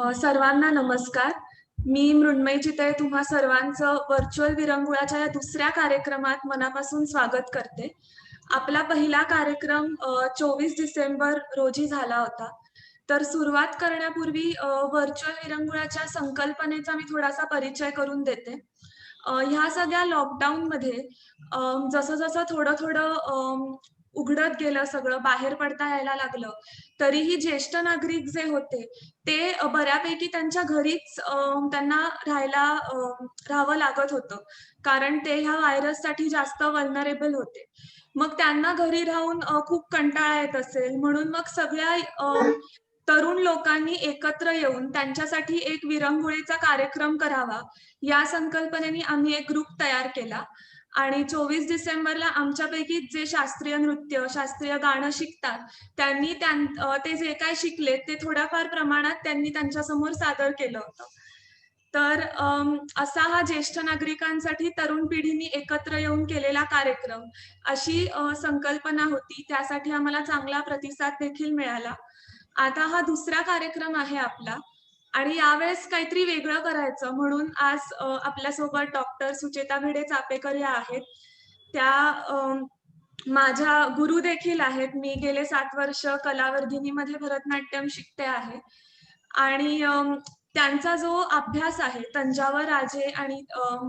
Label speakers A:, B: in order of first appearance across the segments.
A: सर्वांना नमस्कार. मी मृण्मयी चितळे तुम्हा सर्वांचं व्हर्च्युअल विरंगुळाच्या या दुसऱ्या कार्यक्रमात मनापासून स्वागत करते. आपला पहिला कार्यक्रम 24 डिसेंबर रोजी झाला होता. तर सुरुवात करण्यापूर्वी व्हर्च्युअल विरंगुळाच्या संकल्पनेचा मी थोडासा परिचय करून देते. ह्या सगळ्या लॉकडाऊनमध्ये जसं-जसं थोडं-थोडं उघडत गेलं सगळं, बाहेर पडता यायला लागलं, तरीही ज्येष्ठ नागरिक जे होते, ते बऱ्यापैकी त्यांच्या घरीच त्यांना राहावं लागत होतं. कारण ते ह्या व्हायरससाठी जास्त वल्नरेबल होते. मग त्यांना घरी राहून खूप कंटाळा येत असेल, म्हणून मग सगळ्या तरुण लोकांनी एकत्र येऊन त्यांच्यासाठी एक विरंगुळेचा कार्यक्रम करावा, या संकल्पनेने आम्ही एक ग्रुप तयार केला. आणि 24 डिसेंबरला आमच्यापैकी जे शास्त्रीय नृत्य, शास्त्रीय गाणं शिकतात, ते जे काय शिकले ते थोड्याफार प्रमाणात त्यांनी त्यांच्यासमोर सादर केलं होतं. तर असा हा ज्येष्ठ नागरिकांसाठी तरुण पिढीने एकत्र येऊन केलेला कार्यक्रम, अशी संकल्पना होती. त्यासाठी आम्हाला चांगला प्रतिसाद देखील मिळाला. आता हा दुसरा कार्यक्रम आहे आपला आणि यावेळेस काहीतरी वेगळं करायचं म्हणून आज आपल्यासोबत डॉक्टर सुचेता भिडे चापेकर या आहेत. त्या माझ्या गुरु देखील आहेत. मी गेले 7 वर्ष कलावर्धिनीमध्ये भरतनाट्यम शिकते आहे आणि त्यांचा जो अभ्यास आहे, तंजावर राजे आणि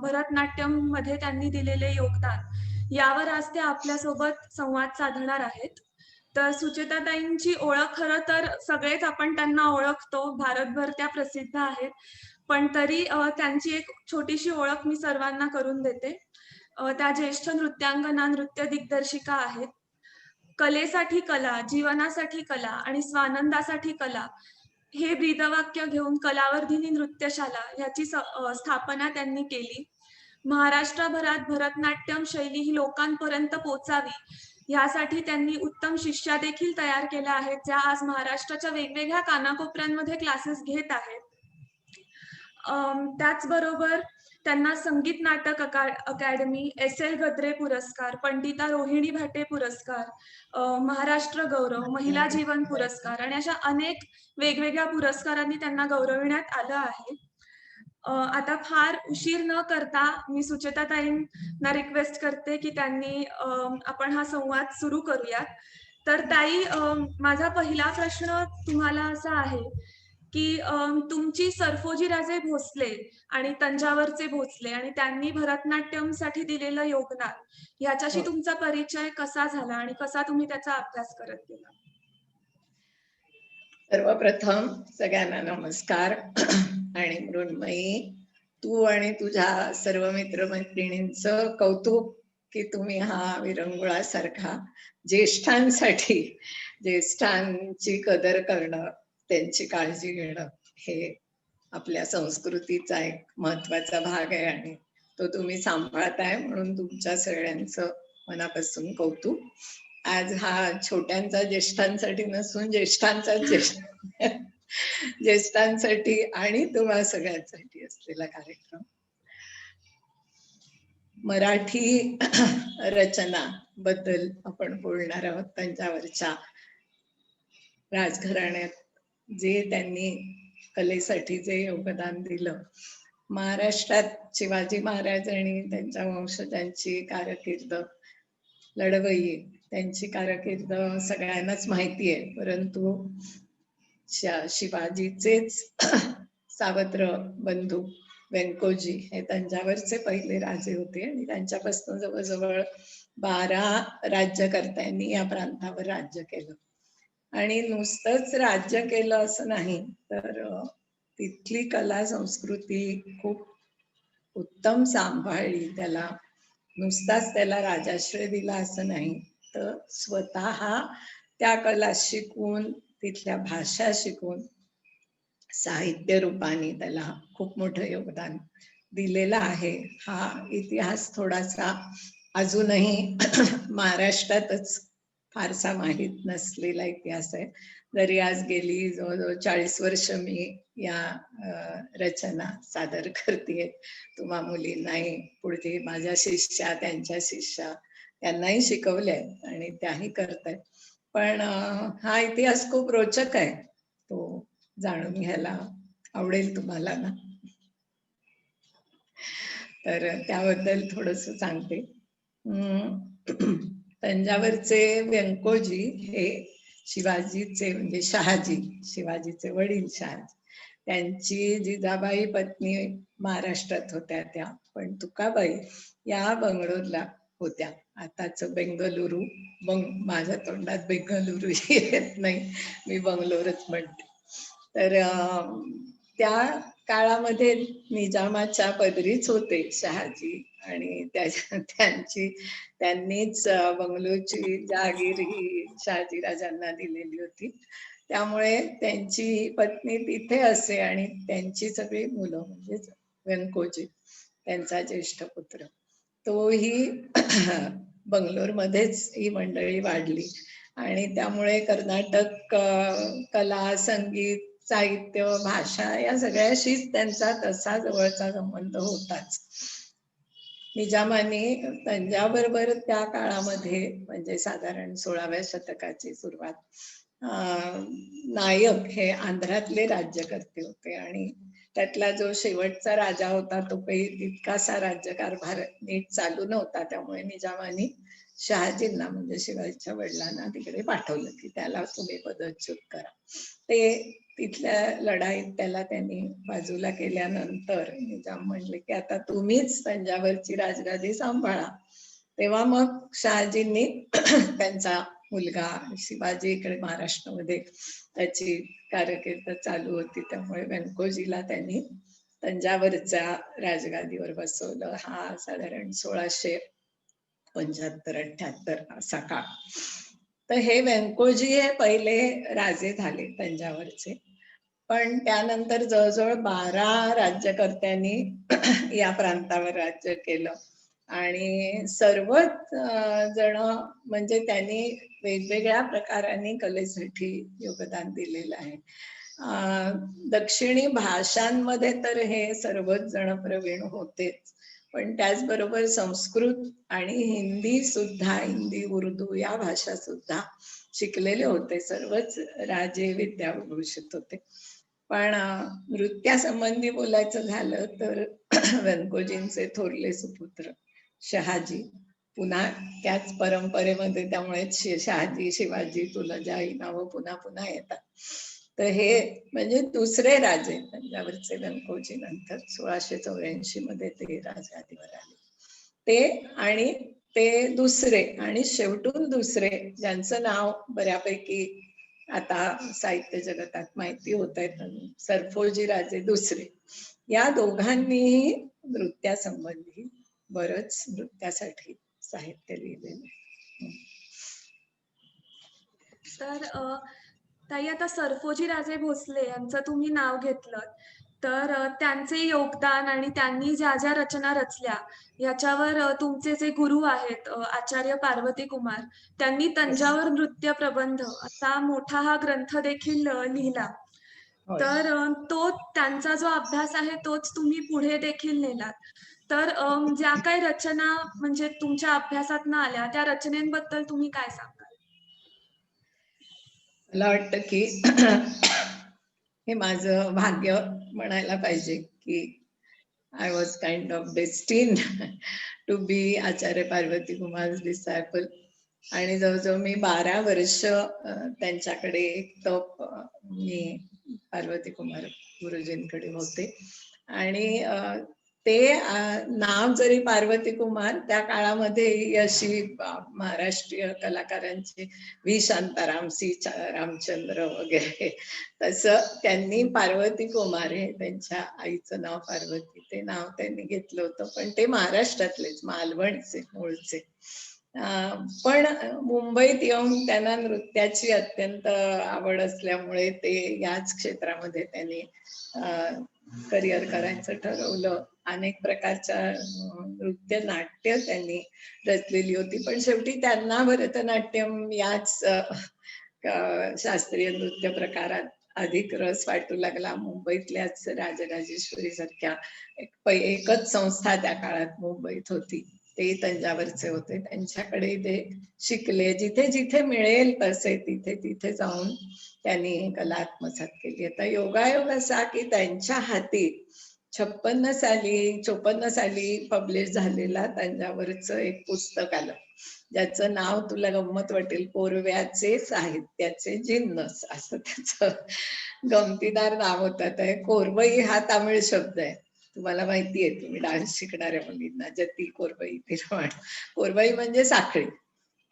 A: भरतनाट्यममध्ये त्यांनी दिलेले योगदान, यावर आज ते आपल्यासोबत संवाद साधणार आहेत. तर सुचेताताईंची ओळख खरं तर सगळेच आपण त्यांना ओळखतो. भारतभर त्या प्रसिद्ध आहेत. पण तरी त्यांची एक छोटीशी ओळख मी सर्वांना करून देते. त्या ज्येष्ठ नृत्यांगना, नृत्य दिग्दर्शिका आहेत. कलेसाठी कला, जीवनासाठी कला आणि स्वानंदासाठी कला, हे ब्रीदवाक्य घेऊन कलावर्धिनी नृत्यशाला ह्याची स्थापना त्यांनी केली. महाराष्ट्रभरात भरतनाट्यम शैली ही लोकांपर्यंत पोहोचावी, यासाठी त्यांनी उत्तम शिष्या देखील तयार केल्या आहेत, ज्या आज महाराष्ट्राच्या वेगवेगळ्या कानाकोपऱ्यांमध्ये क्लासेस घेत आहेत. त्याचबरोबर त्यांना संगीत नाटक अकादमी, एस.एल. गद्रे पुरस्कार, पंडिता रोहिणी भाटे पुरस्कार, महाराष्ट्र गौरव, महिला जीवन पुरस्कार आणि अशा अनेक वेगवेगळ्या पुरस्कारांनी त्यांना गौरविण्यात आलं आहे. आता फार उशीर न करता मी सुचेताताईंना रिक्वेस्ट करते, की आपण हा संवाद सुरू करूयात. तर ताई, माझा पहिला प्रश्न तुम्हाला असा आहे, की तुमची सरफोजीराजे भोसले आणि तंजावरचे भोसले आणि त्यांनी भरतनाट्यमसाठी दिलेलं योगदान, ह्याच्याशी तुमचा परिचय कसा झाला आणि कसा तुम्ही त्याचा अभ्यास करत गेला?
B: सर्वप्रथम सगळ्यांना नमस्कार. आणि मृण्मयी, तू आणि तुझ्या सर्व मित्रमैत्रिणींचं कौतुक की तुम्ही हा विरंगुळासारखा ज्येष्ठांची कदर करणं, त्यांची काळजी घेणं, हे आपल्या संस्कृतीचा एक महत्वाचा भाग आहे आणि तो तुम्ही सांभाळताय, म्हणून तुमच्या सगळ्यांचं मनापासून कौतुक. आज हा छोट्यांचा ज्येष्ठांसाठी नसून ज्येष्ठांसाठी आणि तुम्हा सगळ्यांसाठी असलेला कार्यक्रम. मराठी रचना बद्दल आपण बोलणार आहोत. तंजावरच्या राजघराण्यात जे त्यांनी कलेसाठी जे योगदान दिलं, महाराष्ट्रात शिवाजी महाराज आणि त्यांच्या वंशजांची कारकीर्द, लढवय्ये त्यांची कारकीर्द सगळ्यांनाच माहिती आहे. परंतु शिवाजीचेच सावत्र बंधू व्यंकोजी हे तंजावरचे पहिले राजे होते आणि त्यांच्यापासून जवळजवळ 12 राज्यकर्त्यांनी या प्रांतावर राज्य केलं. आणि नुसतंच राज्य केलं असं नाही, तर तिथली कला संस्कृती खूप उत्तम सांभाळली. नुसताच त्याला राजाश्रय दिला असं नाही, तर स्वतः त्या कला शिकून, तिथल्या भाषा शिकून, साहित्य रूपाने त्याला खूप मोठं योगदान दिलेलं आहे. हा इतिहास थोडासा अजूनही महाराष्ट्रातच फारसा माहीत नसलेला इतिहास आहे. जरी आज गेली जवळजवळ 40 वर्ष मी या रचना सादर करते तुम्हा मुलींनाही, पुढे माझ्या शिष्या, त्यांच्या शिष्या, त्यांनाही शिकवले आणि त्याही करतायत. पण हा इतिहास खूप रोचक आहे, तो जाणून घ्यायला आवडेल तुम्हाला ना. तर त्याबद्दल थोडस सांगते. तंजावरचे व्यंकोजी हे शिवाजीचे म्हणजे शहाजी, शिवाजीचे वडील शहाजी, त्यांची जिजाबाई पत्नी महाराष्ट्रात होत्या त्या, पण तुकाबाई या बंगळूरला होत्या. आताच बेंगलुरू, माझ्या तोंडात बेंगलुरू येत नाही, मी बंगलोरच म्हणते. तर त्या काळामध्ये निजामाच्या पदरीच होते शहाजी, आणि त्यांनीच बंगलोरची जहागीर ही शहाजी राजांना दिलेली होती. त्यामुळे त्यांची पत्नी तिथे असे आणि त्यांची सगळी मुलं म्हणजे व्यंकोजी, त्यांचा ज्येष्ठ पुत्र, तोही बंगलोरमध्येच ही मंडळी वाढली. आणि त्यामुळे कर्नाटक कला, संगीत, साहित्य, भाषा या सगळ्याशीच त्यांचा तसा जवळचा संबंध होताच. निजामाने तंजाबरोबर त्या काळामध्ये म्हणजे साधारण 16व्या शतकाची सुरुवात, नायक हे आंध्रातले राज्यकर्ते होते, आणि त्यातला जो शेवटचा राजा होता तो काही तितकासा राज्यकारभार नीट चालू नव्हता. त्यामुळे निजामाने शहाजींना म्हणजे शिवाजीच्या वडिलांना तिकडे पाठवलं की त्याला तुम्ही पदच्युत करा. ते तिथल्या लढाईत त्याला त्यांनी बाजूला केल्यानंतर निजाम म्हणले की आता तुम्हीच तंजावरची राजगादी सांभाळा. तेव्हा मग शहाजींनी त्यांचा मुलगा शिवाजी इकडे महाराष्ट्रामध्ये त्याची कारकीर्द चालू होती, त्यामुळे व्यंकोजीला त्यांनी तंजावरच्या राजगादीवर बसवलं. हा साधारण 1675-78 असा काळ. तर हे व्यंकोजी हे पहिले राजे झाले तंजावरचे, पण त्यानंतर जवळजवळ 12 राज्यकर्त्यांनी या प्रांतावर राज्य केलं, आणि सर्वच जण म्हणजे त्यांनी वेगवेगळ्या प्रकारांनी कलेसाठी योगदान दिलेलं आहे. दक्षिणी भाषांमध्ये तर हे सर्वच जण प्रवीण होतेच, पण त्याचबरोबर संस्कृत आणि हिंदी सुद्धा, हिंदी, उर्दू या भाषा सुद्धा शिकलेले होते. सर्वच राजे विद्याविभूषित होते. पण नृत्यासंबंधी बोलायचं झालं तर व्यंकोजींचे थोरले सुपुत्र शहाजी पुन्हा त्याच परंपरेमध्ये, त्यामुळे शहाजी, शिवाजी, तुलजा ही नावं पुन्हा पुन्हा येतात. तर हे म्हणजे दुसरे राजे तंजावरचे व्यंकोजी, नंतर 1684 मध्ये ते राजगादीवर आले ते, आणि ते दुसरे आणि शेवटून दुसरे ज्यांचं नाव बऱ्यापैकी आता साहित्य जगतात माहिती होत आहे, सरफोजी राजे दुसरे, या दोघांनीही नृत्यासंबंधी बरंच नृत्यासाठी साहित्य लिहिलेलं.
A: तर ताई, आता सरफोजी राजे भोसले यांचं तुम्ही नाव घेतलं, तर त्यांचे योगदान आणि त्यांनी ज्या ज्या रचना रचल्या याच्यावर तुमचे जे गुरु आहेत आचार्य पार्वती कुमार, त्यांनी तंजावर नृत्य प्रबंध असा मोठा हा ग्रंथ देखील लिहिला. तर तो त्यांचा जो अभ्यास आहे तोच तुम्ही पुढे देखील नेलात. तर ज्या काही रचना म्हणजे तुमच्या अभ्यासातनं आल्या त्या रचनेबद्दल तुम्ही काय सांगाल?
B: मला वाटतं की हे माझं भाग्य म्हणायला पाहिजे की I was kind of destined to be Acharya Parvati Kumar disciple. आणि जवळजवळ मी 12 वर्ष त्यांच्याकडे एक तप मी पार्वती कुमार गुरुजींकडे होते. आणि ते नाव जरी पार्वती कुमार, त्या काळामध्ये अशी महाराष्ट्रीय कलाकारांची व्ही शांताराम, सी रामचंद्र वगैरे, तसं त्यांनी पार्वती कुमार हे त्यांच्या आईचं नाव पार्वती, ते नाव त्यांनी घेतलं होतं. पण ते महाराष्ट्रातलेच, मालवणचे मूळचे. पण मुंबईत येऊन त्यांना नृत्याची अत्यंत आवड असल्यामुळे ते याच क्षेत्रामध्ये त्यांनी करिअर करायचं ठरवलं. अनेक प्रकारच्या नृत्य नाट्य त्यांनी रचलेली होती, पण शेवटी त्यांना भरतनाट्यम याच शास्त्रीय नृत्य प्रकारात अधिक रस वाटू लागला. मुंबईतल्याच राजराजेश्वरी सारख्या एकच संस्था त्या काळात मुंबईत होती, ते तंजावरचे होते. त्यांच्याकडे ते शिकले. जिथे जिथे मिळेल तसे तिथे तिथे जाऊन त्यांनी कला आत्मसात केली. आता योगायोग असा की त्यांच्या हाती 54 साली पब्लिश झालेला तंजावरचं एक पुस्तक आलं, ज्याचं नाव तुला गंमत वाटेल, कोरव्याचे साहित्याचे जिन्नस, असं त्याचं गमतीदार नाव होतं. ते कोरवई हा तामिळ शब्द आहे, तुम्हाला माहिती आहे, तुम्ही डान्स शिकणाऱ्या मुलींना जती कोरवई निर्माण. कोरवई म्हणजे साखळी.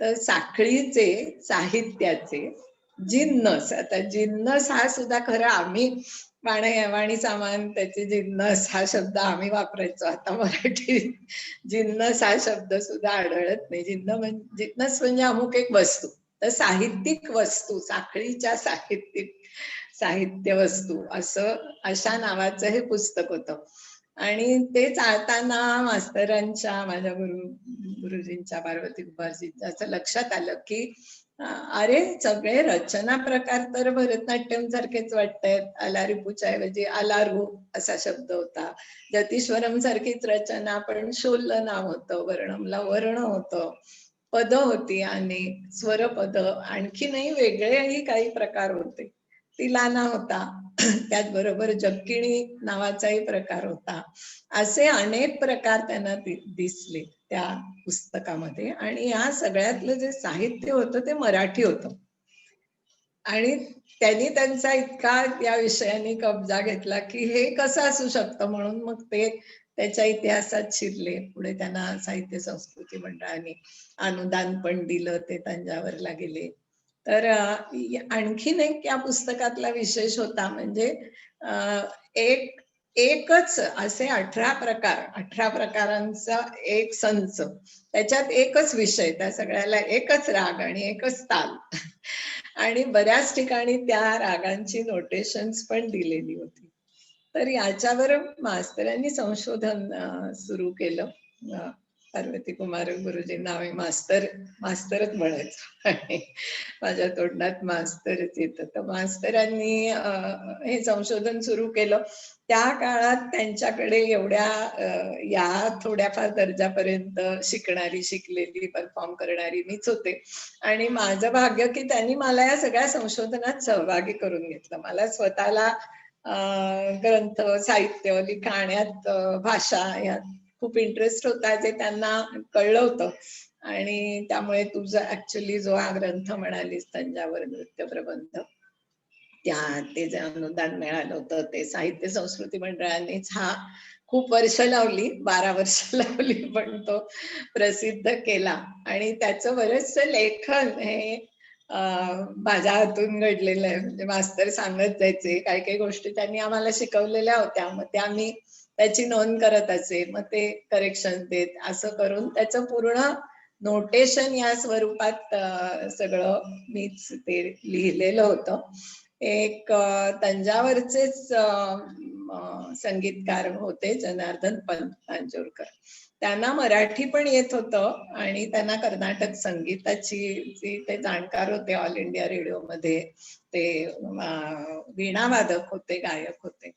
B: तर साखळीचे साहित्याचे जिन्नस. आता जिन्नस हा सुद्धा खरं आम्ही वाणी सामान त्याचे जिन्नस हा शब्द आम्ही वापरायचो. आता मराठीत जिन्नस हा शब्द सुद्धा आढळत नाही. जिन्नस म्हणजे अमुक एक वस्तू. तर साहित्यिक वस्तू, साखळीच्या साहित्य वस्तू, अशा नावाचं हे पुस्तक होतं. आणि ते चालताना मास्तरांच्या, माझ्या गुरुजींच्या, पार्वती कुमारजींच्या असं लक्षात आलं की अरे सगळे रचना प्रकार तर भरतनाट्यम सारखेच वाटतायत. अलारिपूच्या ऐवजी अलारू असा शब्द होता. जतीश्वरम सारखीच रचना, पण शोल्ल नाव होतं, वर्णमला वर्ण होतं, पद होती अनेक, स्वरपद, आणखीनही वेगळेही काही प्रकार होते. तिलाना होता, त्याचबरोबर जक्किणी नावाचाही प्रकार होता. असे अनेक प्रकार त्यांना दिसले त्या पुस्तकामध्ये. आणि या सगळ्यातलं जे साहित्य होतं ते मराठी होतं. आणि त्यांनी त्यांचा इतका या विषयाने कब्जा घेतला की हे कसं असू शकतं, म्हणून मग ते त्याच्या इतिहासात शिरले. पुढे त्यांना साहित्य संस्कृती मंडळाने अनुदान पण दिलं, ते तंजावरला गेले. तर आणखीन एक या पुस्तकातला विशेष होता म्हणजे एकच असे 18 प्रकारांचा एक संच, त्याच्यात एकच विषय, त्या सगळ्याला एकच राग आणि एकच ताल आणि बऱ्याच ठिकाणी त्या रागांची नोटेशन्स पण दिलेली होती. तर याच्यावर मास्तरांनी संशोधन सुरू केलं. पार्वती कुमार गुरुजींना आम्ही मास्तरच म्हणायचो आणि माझ्या तोंडात मास्तरच येतं. तर मास्तरांनी हे संशोधन सुरू केलं. त्या काळात त्यांच्याकडे एवढ्या या थोड्याफार दर्जापर्यंत शिकलेली, परफॉर्म करणारी मीच होते. आणि माझं भाग्य की त्यांनी मला या सगळ्या संशोधनात सहभागी करून घेतलं. मला स्वतःला ग्रंथ, साहित्य, लिखाण्यात, भाषा यात खूप इंटरेस्ट होता, जे त्यांना कळलं होतं. आणि त्यामुळे तुझा ऍक्च्युअली जो हा ग्रंथ म्हणालीस, तंजावर नृत्य प्रबंध, ते जे अनुदान मिळालं होतं ते साहित्य संस्कृती मंडळानेच हा खूप वर्ष लावली, 12 वर्ष लावली, पण तो प्रसिद्ध केला. आणि त्याचं बरेचसं लेखन हे माझ्या हातून घडलेलं आहे. म्हणजे मास्तर सांगत जायचे, काही काही गोष्टी त्यांनी आम्हाला शिकवलेल्या होत्या, मग त्या मी त्याची नोंद करत असे, मग ते करेक्शन देत, असं करून त्याचं पूर्ण नोटेशन या स्वरूपात सगळं मीच ते लिहिलेलं होतं. एक तंजावरचेच संगीतकार होते, जनार्दन पंत तांजोरकर. त्यांना मराठी पण येत होतं आणि त्यांना कर्नाटक संगीताची ते जाणकार होते. ऑल इंडिया रेडिओमध्ये ते वीणावादक होते, गायक होते.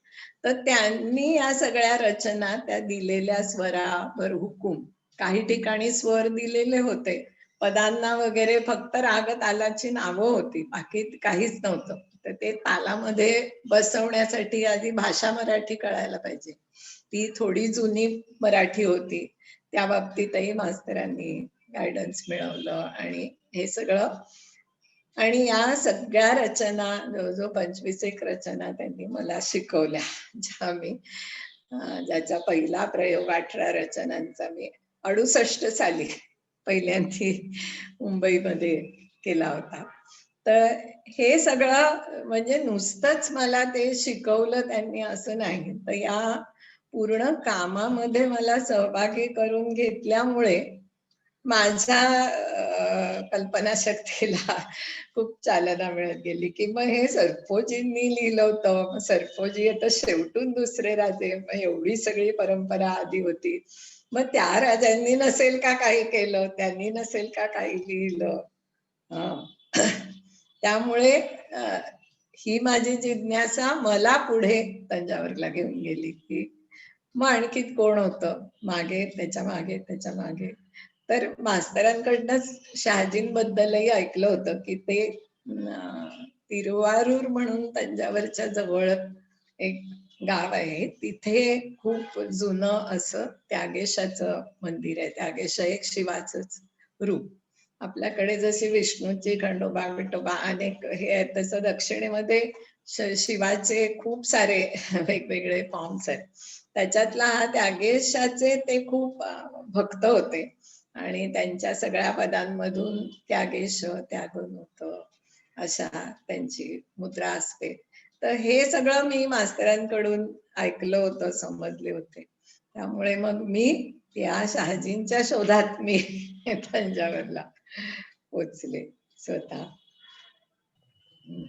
B: तर त्यांनी या सगळ्या रचना त्या दिलेल्या स्वरावर हुकूम, काही ठिकाणी स्वर दिलेले होते, पदांना वगैरे फक्त राग तालाची नावं होती, बाकी काहीच नव्हतं. तर ते तालामध्ये बसवण्यासाठी आधी भाषा मराठी कळायला पाहिजे. ती थोडी जुनी मराठी होती. त्या बाबतीतही मास्तरांनी गायडन्स मिळवलं आणि हे सगळं. आणि या सगळ्या रचना, जवळजवळ 25 एक रचना त्यांनी मला शिकवल्या, ज्याचा पहिला प्रयोग 18 रचनांचा मी 68 साली पहिल्यांदा मुंबईमध्ये केला होता. तर हे सगळं म्हणजे नुसतंच मला ते शिकवलं त्यांनी असं नाही, तर या पूर्ण कामामध्ये मला सहभागी करून घेतल्यामुळे माझ्या कल्पनाशक्तीला खूप चालना मिळत गेली. की मग हे सरफोजींनी लिहिलं होतं, सरफोजी आता शेवटून दुसरे राजे, मग एवढी सगळी परंपरा आधी होती, मग त्या राजांनी नसेल का काही केलं, त्यांनी नसेल का काही लिहिलं. त्यामुळे ही माझी जिज्ञासा मला पुढे तंजावरला घेऊन गेली की मग आणखी कोण होतं मागे, त्याच्या मागे, त्याच्या मागे. तर मास्तरांकडनंच शहाजींबद्दलही ऐकलं होतं की ते तिरुवारूर म्हणून तंजावरच्या जवळ एक गाव आहे, तिथे खूप जुनं असं त्यागेशाचं मंदिर आहे. त्यागेशा एक शिवाचंच रूप. आपल्याकडे जशी विष्णूची, खंडोबा विठोबा अनेक हे आहेत, तसं दक्षिणेमध्ये शिवाचे खूप सारे वेगवेगळे फॉर्म्स आहेत. त्याच्यातला हा त्यागेशाचे ते खूप भक्त होते आणि त्यांच्या सगळ्या पदांमधून त्यागेश त्यागून होत अशा त्यांची मुद्रा असते. तर हे सगळं मी मास्तरांकडून ऐकलं होतं, समजले होते. त्यामुळे मग मी या शहाजींच्या शोधात मी तंजावरला पोचले स्वतः.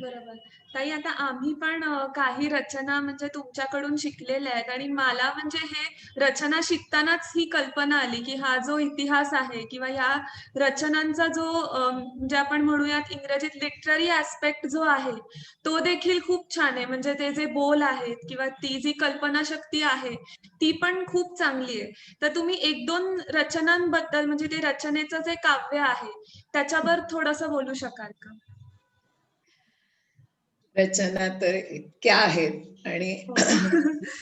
A: बरोबर. ताई, आता आम्ही पण काही रचना म्हणजे तुमच्याकडून शिकलेल्या आहेत आणि मला म्हणजे हे रचना शिकतानाच ही कल्पना आली, की हा जो इतिहास आहे किंवा ह्या रचनांचा जो म्हणजे आपण म्हणूयात इंग्रजीत लिटररी ॲस्पेक्ट जो आहे, तो देखील खूप छान आहे. म्हणजे ते जे बोल आहेत किंवा ती जी कल्पनाशक्ती आहे, ती पण खूप चांगली आहे. तर तुम्ही 1-2 रचनांबद्दल म्हणजे ते रचनेचं जे काव्य आहे, त्याच्यावर थोडंसं बोलू शकाल का?
B: रचना तर इतक्या आहेत आणि
A: हो.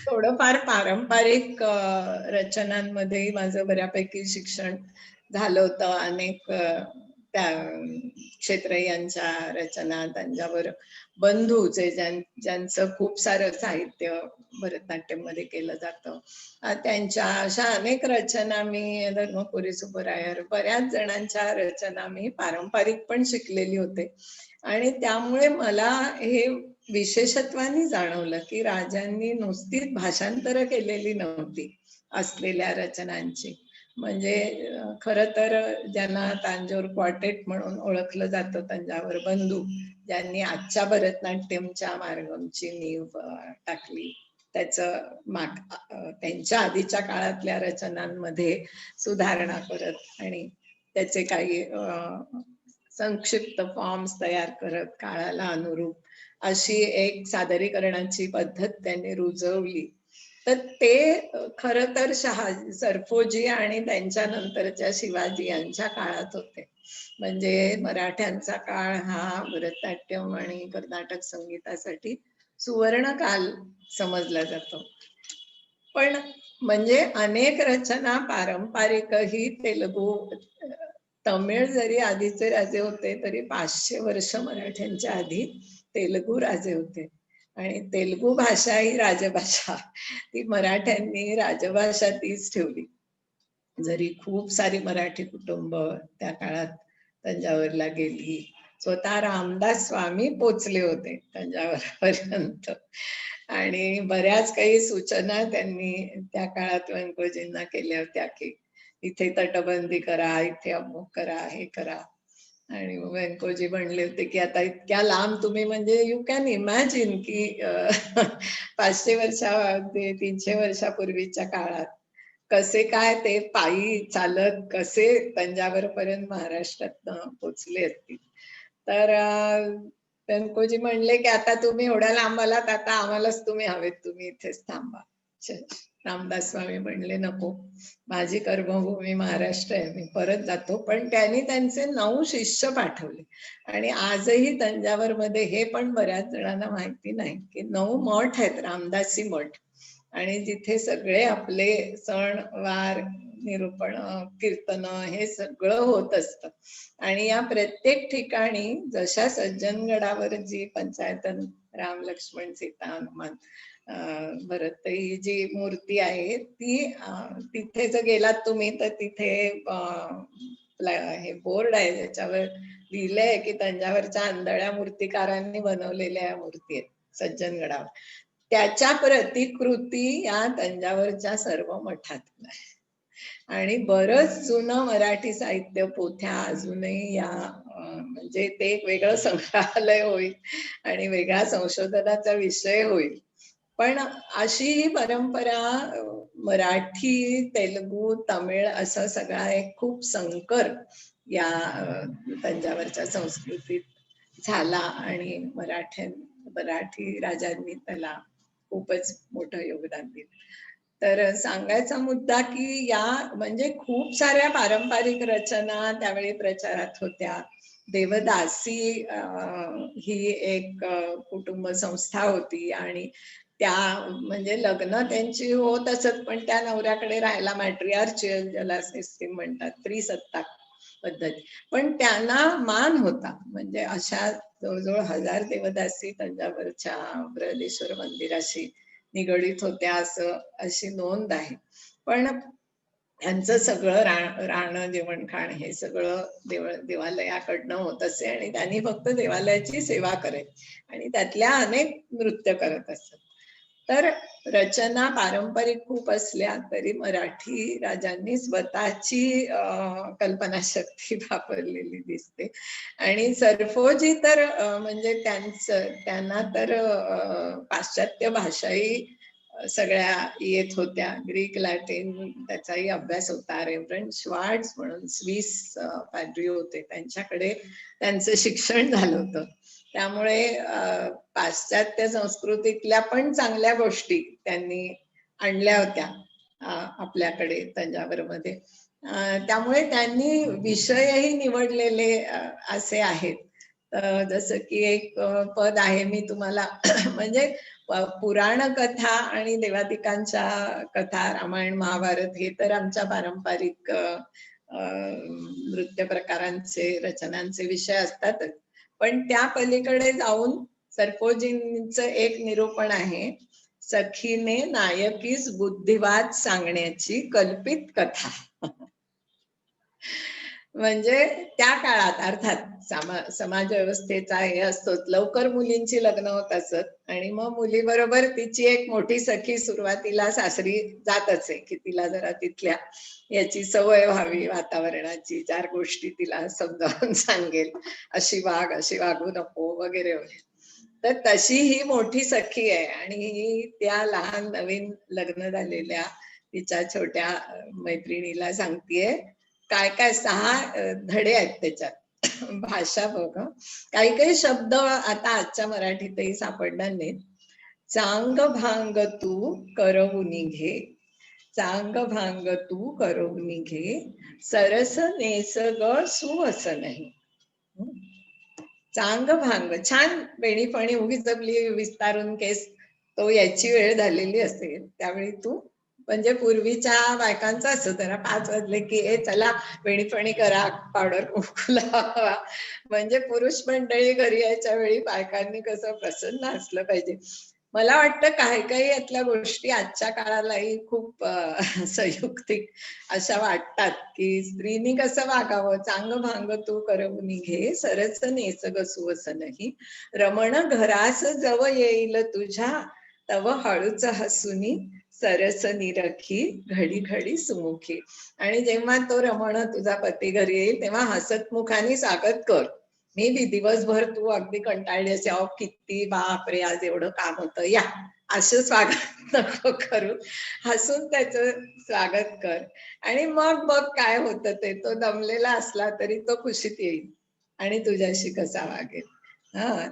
B: थोडंफार पारंपरिक रचनांमध्ये माझं बऱ्यापैकी शिक्षण झालं होतं. अनेक त्या क्षेत्रय्यांच्या रचना, तंजावर बंधूचे ज्यांचं खूप सारं साहित्य भरतनाट्यम मध्ये केलं जातं, त्यांच्या अशा अनेक रचना मी, धर्मपुरी सुब्बरायर, बऱ्याच जणांच्या रचना मी पारंपरिक पण शिकलेली होते. आणि त्यामुळे मला हे विशेषत्वाने जाणवलं की राजांनी नुसतीच भाषांतर केलेली नव्हती असलेल्या रचनांची. म्हणजे खरं तर ज्यांना तांजोर क्वार्टेट म्हणून ओळखलं जातं, तंजावर बंधू, ज्यांनी आजच्या भरतनाट्यमच्या मार्गमची नीव टाकली, त्याचं त्यांच्या आधीच्या काळातल्या रचनांमध्ये सुधारणा करत आणि त्याचे काही संक्षिप्त फॉर्म्स तयार करत काळाला अनुरूप अशी एक सादरीकरणाची पद्धत त्यांनी रुजवली. तर ते खरं तर सरफोजी आणि त्यांच्या नंतरच्या शिवाजी यांच्या काळात होते. म्हणजे मराठ्यांचा काळ हा भरतनाट्यम आणि कर्नाटक संगीतासाठी सुवर्ण काल समजला जातो. पण म्हणजे अनेक रचना पारंपरिकही तेलुगू, तमिळ जरी आधीचे राजे होते तरी 500 वर्ष मराठ्यांच्या आधी तेलुगू राजे होते. आणि तेलुगू भाषा ही राजभाषा, ती मराठ्यांनी राजभाषा तीच ठेवली. जरी खूप सारी मराठी कुटुंब त्या काळात तंजावरला गेली, स्वतः रामदास स्वामी पोचले होते तंजावर पर्यंत आणि बऱ्याच काही सूचना त्यांनी त्या काळात व्यंकोजींना केल्या होत्या की इथे तटबंदी करा, इथे अमुक करा, हे करा. आणि व्यंकोजी म्हणले होते की आता इतक्या लांब तुम्ही, म्हणजे यू कॅन इमॅजिन की 500 300 वर्षापूर्वीच्या काळात कसे काय ते पायी चालत कसे तंजावरपर्यंत महाराष्ट्रात पोचले असतील. तर व्यंकोजी म्हणले की आता तुम्ही एवढ्या लांब आलात, आता आम्हालाच तुम्ही हवेत, तुम्ही इथेच थांबा. रामदास स्वामी म्हणले नको, माझी कर्मभूमी महाराष्ट्र आहे, मी परत जातो. पण त्यांनी त्यांचे 9 शिष्य पाठवले आणि आजही तंजावर मध्ये, हे पण बऱ्याच जणांना माहिती नाही, की 9 मठ आहेत, रामदासी मठ, आणि जिथे सगळे आपले सण वार, निरूपण, कीर्तन हे सगळं होत असतं. आणि या प्रत्येक ठिकाणी जशा सज्जनगडावर जी पंचायतन राम लक्ष्मण सीता हनुमान भरत ही जी मूर्ती आहे ती तिथे जर गेलात तुम्ही तर तिथे हे बोर्ड आहे ज्याच्यावर लिहिलंय की तंजावरच्या आंधळ्या मूर्तिकारांनी बनवलेल्या या मूर्ती आहेत सज्जनगडावर. त्याच्या प्रतिकृती या तंजावरच्या सर्व मठातून आहे. आणि बरंच जुनं मराठी साहित्य, पोथ्या अजूनही या म्हणजे ते एक वेगळं संग्रहालय होईल आणि वेगळा संशोधनाचा विषय होईल. पण अशी ही परंपरा मराठी, तेलुगू, तमिळ असा सगळा एक खूप संकर या तंजावरच्या संस्कृतीत झाला आणि मराठी राजांनी त्याला खूपच मोठं योगदान दिलं. तर सांगायचा मुद्दा की या म्हणजे खूप साऱ्या पारंपरिक रचना त्यावेळी प्रचारात होत्या. देवदासी ही एक कुटुंब संस्था होती आणि त्या म्हणजे लग्न त्यांची होत असत, पण त्या नवऱ्याकडे राहायला मॅट्रिआर्चियल ज्याला सिस्टीम म्हणतात, त्रिसत्ताक पद्धत, पण त्यांना मान होता. म्हणजे अशा जवळजवळ 1000 देवदासी तंजावरच्या बृहदेश्वर मंदिराशी निगडीत होत्या असं अशी नोंद आहे. पण यांचं सगळं राहणं जेवण खाण हे सगळं देवालयाकडनं होत असे आणि त्यांनी फक्त देवालयाची सेवा करायची आणि त्यातल्या अनेक नृत्य करत असत. तर रचना पारंपरिक खूप असल्या तरी मराठी राजांनी स्वतःची कल्पनाशक्ती वापरलेली दिसते. आणि सरफोजी तर म्हणजे त्यांना तर पाश्चात्य भाषाही सगळ्या येत होत्या. ग्रीक, लॅटिन त्याचाही अभ्यास होता. रेव्हरंड श्वार्ट्झ म्हणून स्विस पाद्री होते, त्यांच्याकडे त्यांचं शिक्षण झालं होतं. त्यामुळे पाश्चात्य संस्कृतीतल्या पण चांगल्या गोष्टी त्यांनी आणल्या होत्या आपल्याकडे तंजावरमध्ये. त्यामुळे त्यांनी विषयही निवडलेले असे आहेत. जसं की एक पद आहे, मी तुम्हाला म्हणजे पुराण कथा आणि देवादिकांच्या कथा, रामायण महाभारत हे तर आमच्या पारंपरिक नृत्य प्रकारांचे रचनांचे विषय असतातच, पण त्या पलीकडे जाऊन सरफोजींचं एक निरूपण आहे, सखीने नायकीस बुद्धिवाद सांगण्याची कल्पित कथा. म्हणजे त्या काळात अर्थात समाज व्यवस्थेचा हे असतोच, लवकर मुलींची लग्न होत असत आणि मग मुलीबरोबर तिची एक मोठी सखी सुरुवातीला सासरी जात असे की तिला जरा तिथल्या याची सवय व्हावी, वातावरणाची, 4 गोष्टी तिला समजावून सांगेल, अशी वाग, अशी वागू नको वगैरे वगैरे. तर तशी ही मोठी सखी आहे आणि त्या लहान नवीन लग्न झालेल्या तिच्या छोट्या मैत्रिणीला सांगतेय काय काय 6 धडे आहेत त्याच्यात. भाषा बघ, काही काही शब्द आता आजच्या मराठीतही सापडणार नाहीत. चांग भांग तू करवुनी घे, चांग भांग तू करवुनी घे, सरस नेसग सुवस नाही. चांग भांग, छान बेणीपणी उगीच आपली विस्तारून केस, तो याची वेळ झालेली असेल त्यावेळी तू, म्हणजे पूर्वीच्या बायकांचं असं जरा 5 वाजले की ए चला वेणीपणी करा, पावडर कुंकू लावा. म्हणजे पुरुष मंडळी घरी यायच्या वेळी बायकांनी कसं प्रसन्न असलं पाहिजे. मला वाटतं काही काही यातल्या गोष्टी आजच्या काळालाही खूप संयुक्तिक अशा वाटतात की स्त्रीनी कसं वागावं. चांग भांग तू करवुनी घे, सरस नेसग सुवस नाही, रमण घरास जव येईल तुझ्या, तव हळूच हसुनी सरस निरखी, घडी घडी सुमुखी. आणि जेव्हा तो रमण तुझा पती घरी येईल तेव्हा हसत मुखाने स्वागत कर. मी बी दिवसभर तू अगदी कंटाळली असे, अहो किती बापरे आज एवढं काम होतं, या असं स्वागत नको करू, हसून त्याचं स्वागत कर. आणि मग बघ काय होतं ते, तो दमलेला असला तरी तो खुशीत येईल आणि तुझ्याशी कसा वागेल. हा,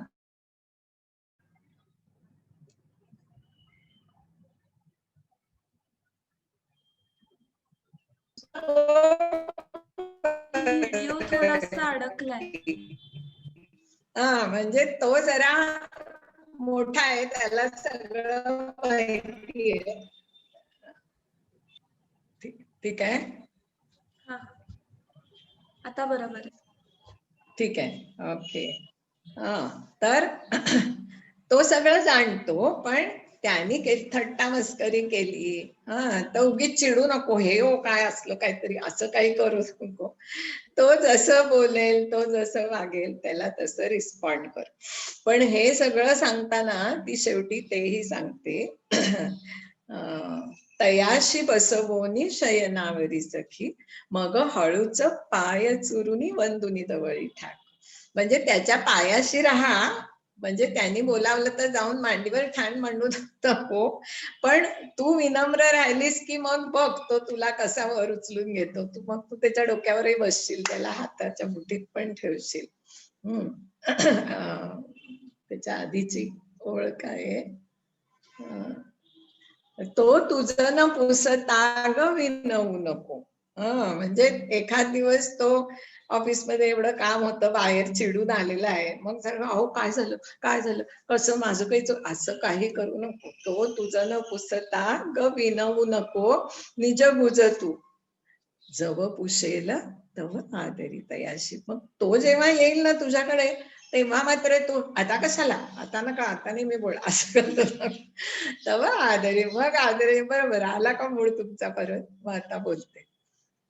A: व्हिडिओ थोडासा अडकलाय.
B: हा म्हणजे तो जरा मोठा आहे, त्याला सगळं माहिती आहे. ठीक आहे,
A: हा, आता बरोबर आहे.
B: ठीक आहे, ओके. तर तो सगळं जाणतो, पण त्यांनी थट्टा मस्करी केली तर उगीच चिडू नको, हे हो काय असलं काहीतरी असं काही करू नको. तो जसं बोलेल, तो जसं वागेल त्याला तसं रिस्पॉन्ड कर. पण हे सगळं सांगताना ती शेवटी तेही सांगते तयाशी बसवोनी शयनावरी सखी, मग हळूच पाय चुरुनी वंदुनी दवळी ठाक. म्हणजे त्याच्या पायाशी राहा, म्हणजे त्यांनी बोलावलं तर जाऊन मांडीवर ठाण मांडू नको, पण तू विनम्र राहिलीस की मग बघ तो तुला कसा वर उचलून घेतो. मग तू त्याच्या डोक्यावरही बसशील, त्याला हाताच्या मुठीत पण ठेवशील. त्याच्या आधीची ओळ काय आहे, तो तुझं न पुसता ग विनवू नको. म्हणजे एखाद दिवस तो ऑफिसमध्ये एवढं काम होतं, बाहेर चिडून आलेला आहे, मग सगळं अहो काय झालं काय झालं, कसं माझं काही असं काही करू नको. तो तुझं न पुसता ग विनवू नको, निज बुज तू जव पुशेल तव आदरी तयाशी. मग तो जेव्हा येईल ना तुझ्याकडे, तेव्हा मात्र तू आता कशाला, आता नका, आता नाही मी बोल असं करतो. तेव्हा आदरी, मग आदरी बरोबर आला का मूळ तुमचा परत, मग आता बोलते.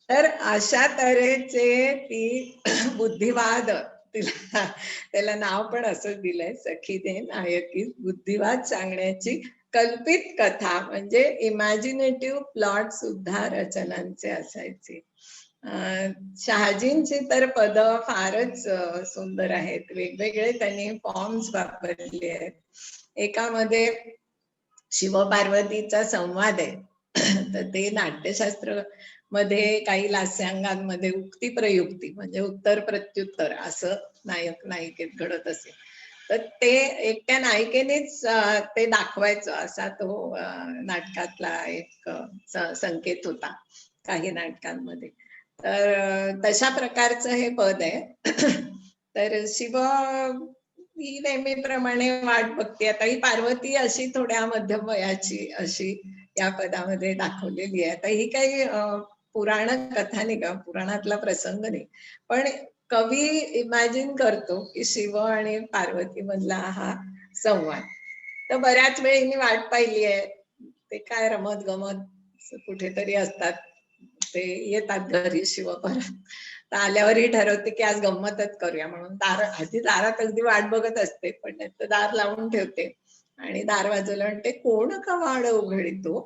B: तर अशा तऱ्हेचे ती बुद्धिवाद, तिला त्याला नाव पण असंच दिलंय, सखी दे नायकी बुद्धिवाद सांगण्याची कल्पित कथा, म्हणजे इमॅजिनेटिव्ह प्लॉट सुद्धा रचनांचे असायचे. शहाजींची तर पद फारच सुंदर आहेत, वेगवेगळे त्यांनी फॉर्म्स वापरले आहेत. एकामध्ये शिवपार्वतीचा संवाद आहे, तर ते नाट्यशास्त्र मध्ये काही लास्यांगांमध्ये उक्ती प्रयुक्ती म्हणजे उत्तर प्रत्युत्तर असं नायक नायिकेत घडत असे. तर ते एकट्या नायिकेनेच ते दाखवायचं असा तो नाटकातला एक संकेत होता काही नाटकांमध्ये. तर तशा प्रकारचं हे पद आहे. तर शिव ही नेहमीप्रमाणे वाट बघते. आता ही पार्वती अशी थोड्या मध्यम वयाची अशी या पदामध्ये दाखवलेली आहे. आता ही काही पुराण कथा नाही का, पुराणातला प्रसंग नाही, पण कवी इमॅजिन करतो की शिव आणि पार्वती मधला हा संवाद. तर बऱ्याच वेळी वाट पाहिली आहे, ते काय रमत गमत कुठेतरी असतात, ते येतात घरी शिव परत, तर आल्यावरही ठरवते की आज गंमतच करूया म्हणून आधी दारात अगदी वाट बघत असते, पण दार लावून ठेवते आणि दार वाजवलं म्हणते कोण कवाड उघडितो,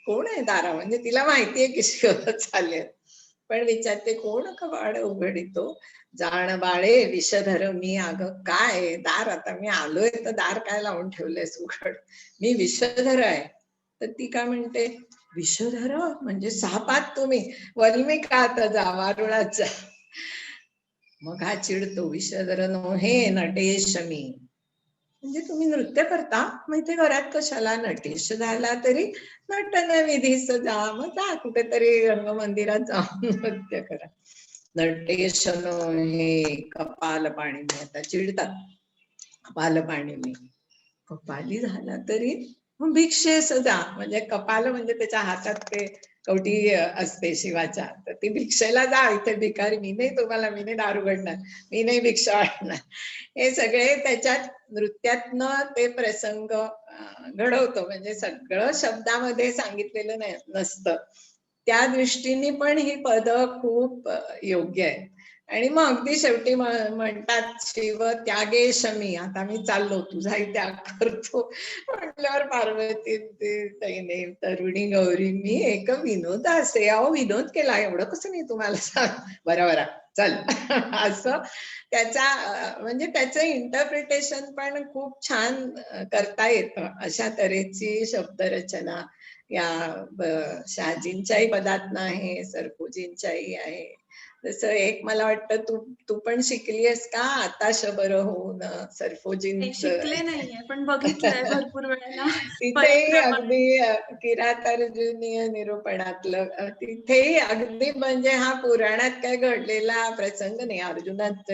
B: कोण आहे दारा, म्हणजे तिला माहितीये की शिव चालेल, पण विचारते कोण कवाड उघडितो, जाण बाळे विषधर मी, अग काय दार, आता मी आलोय तर दार काय लावून ठेवलंयस उघड, मी विषधर आहे. तर ती काय म्हणते, विषधर म्हणजे सापात तुम्ही, वल्मिकात जा वारुळाचा. मग हा चिडतो, विषधर नोहे नटेश मी, म्हणजे तुम्ही नृत्य करता, मग इथे घरात कशाला, नटेश झाला तरी नटन विधीस जा, मग जा कुठेतरी रंगमंदिरात जाऊन नृत्य करा. नटेश नोहे कपाल पाणी, आता चिडतात, कपाल पाणी मी, कपाली झाला तरी मग भिक्षेस जा, म्हणजे कपाल म्हणजे त्याच्या हातात ते कवटी असते शिवाच्या, तर ती भिक्षेला जा, इथे भिकारी मी नाही, तुम्हाला मी नाही दार उघडणार, मी नाही भिक्षा वाढणार. हे सगळे त्याच्यात नृत्यातनं ते प्रसंग घडवतो, म्हणजे सगळं शब्दामध्ये सांगितलेलं नसतं, त्या दृष्टीने पण ही पद खूप योग्य आहे. आणि मग अगदी शेवटी म्हणतात, शिव त्यागेश मी, आता मी चाललो, तुझाही त्याग करतो म्हटल्यावर पार्वती तैने तरुणी गौरी मी एक विनोद असे, अहो विनोद केला, एवढं कसं नाही तुम्हाला सांग, बरा चल. असं त्याचा म्हणजे त्याचं इंटरप्रिटेशन पण खूप छान करता येतं. अशा तऱ्हेची शब्दरचना या शहाजींच्याही पदातनं आहे, सरफोजींच्याही आहे. जसं एक मला वाटतं तू पण शिकली आहेस का, आता शबर होऊन, सरफोजींच
A: शिकले नाहीये पण बघितलंय भरपूर वेळेला.
B: तिथेही
A: परिक्रमण.
B: अगदी किरातार्जुनीय निरूपणातलं तिथेही अगदी म्हणजे हा पुराणात काय घडलेला प्रसंग नाही,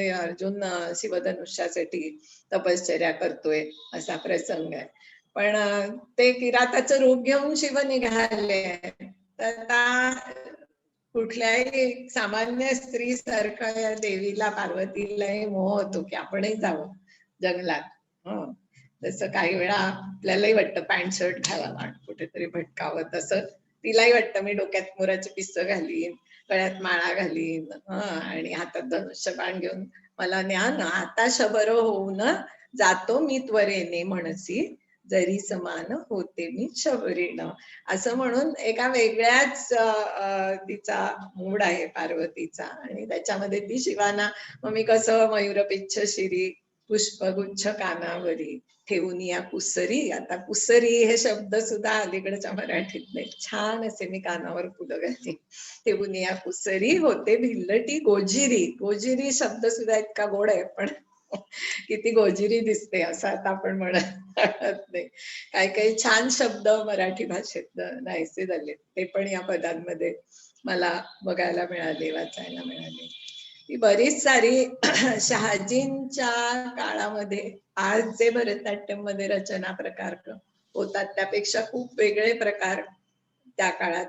B: अर्जुन शिवधनुष्यासाठी तपश्चर्या करतोय असा प्रसंग आहे, पण ते किराताचं रूप घेऊन शिव निघाले. तर कुठल्याही सामान्य स्त्री सारखा या देवीला पार्वतीलाही मोह होतो की आपणही जावं जंगलात. तसं काही वेळा आपल्यालाही वाटतं पॅन्ट शर्ट घालावा, कुठेतरी भटकावं, तसं तिलाही वाटतं मी डोक्यात मोराचे पिस्स घालीन, गळ्यात माळा घालीन, आणि हातात धनुष्यबाण घेऊन मला न्या ना, आता शबर होऊन जातो मी त्वरेने म्हणसी, जरी समान होते मी शबरीन, असं म्हणून एका वेगळ्याच तिचा मूड आहे पार्वतीचा, आणि त्याच्यामध्ये ती शिवाना मग मी कसं मयूरपिच्छ शिरी पुष्पगुच्छ कानावरी ठेवून या कुसरी, आता कुसरी हे शब्द सुद्धा अलीकडच्या मराठीत नाही, छान असे मी कानावर फुलं घातली, ठेवून या कुसरी होते भिल्लटी गोजिरी, गोजिरी शब्द सुद्धा इतका गोड आहे, पण किती गोजिरी दिसते असं आता आपण म्हणत नाही. काही काही छान शब्द मराठी भाषेत नाहीसे झाले, ते पण या पदांमध्ये मला बघायला मिळाले, वाचायला मिळाले. ही बरीच सारी शहाजींच्या काळामध्ये आज जे भरतनाट्यम मध्ये रचना प्रकार होतात त्यापेक्षा खूप वेगळे प्रकार त्या काळात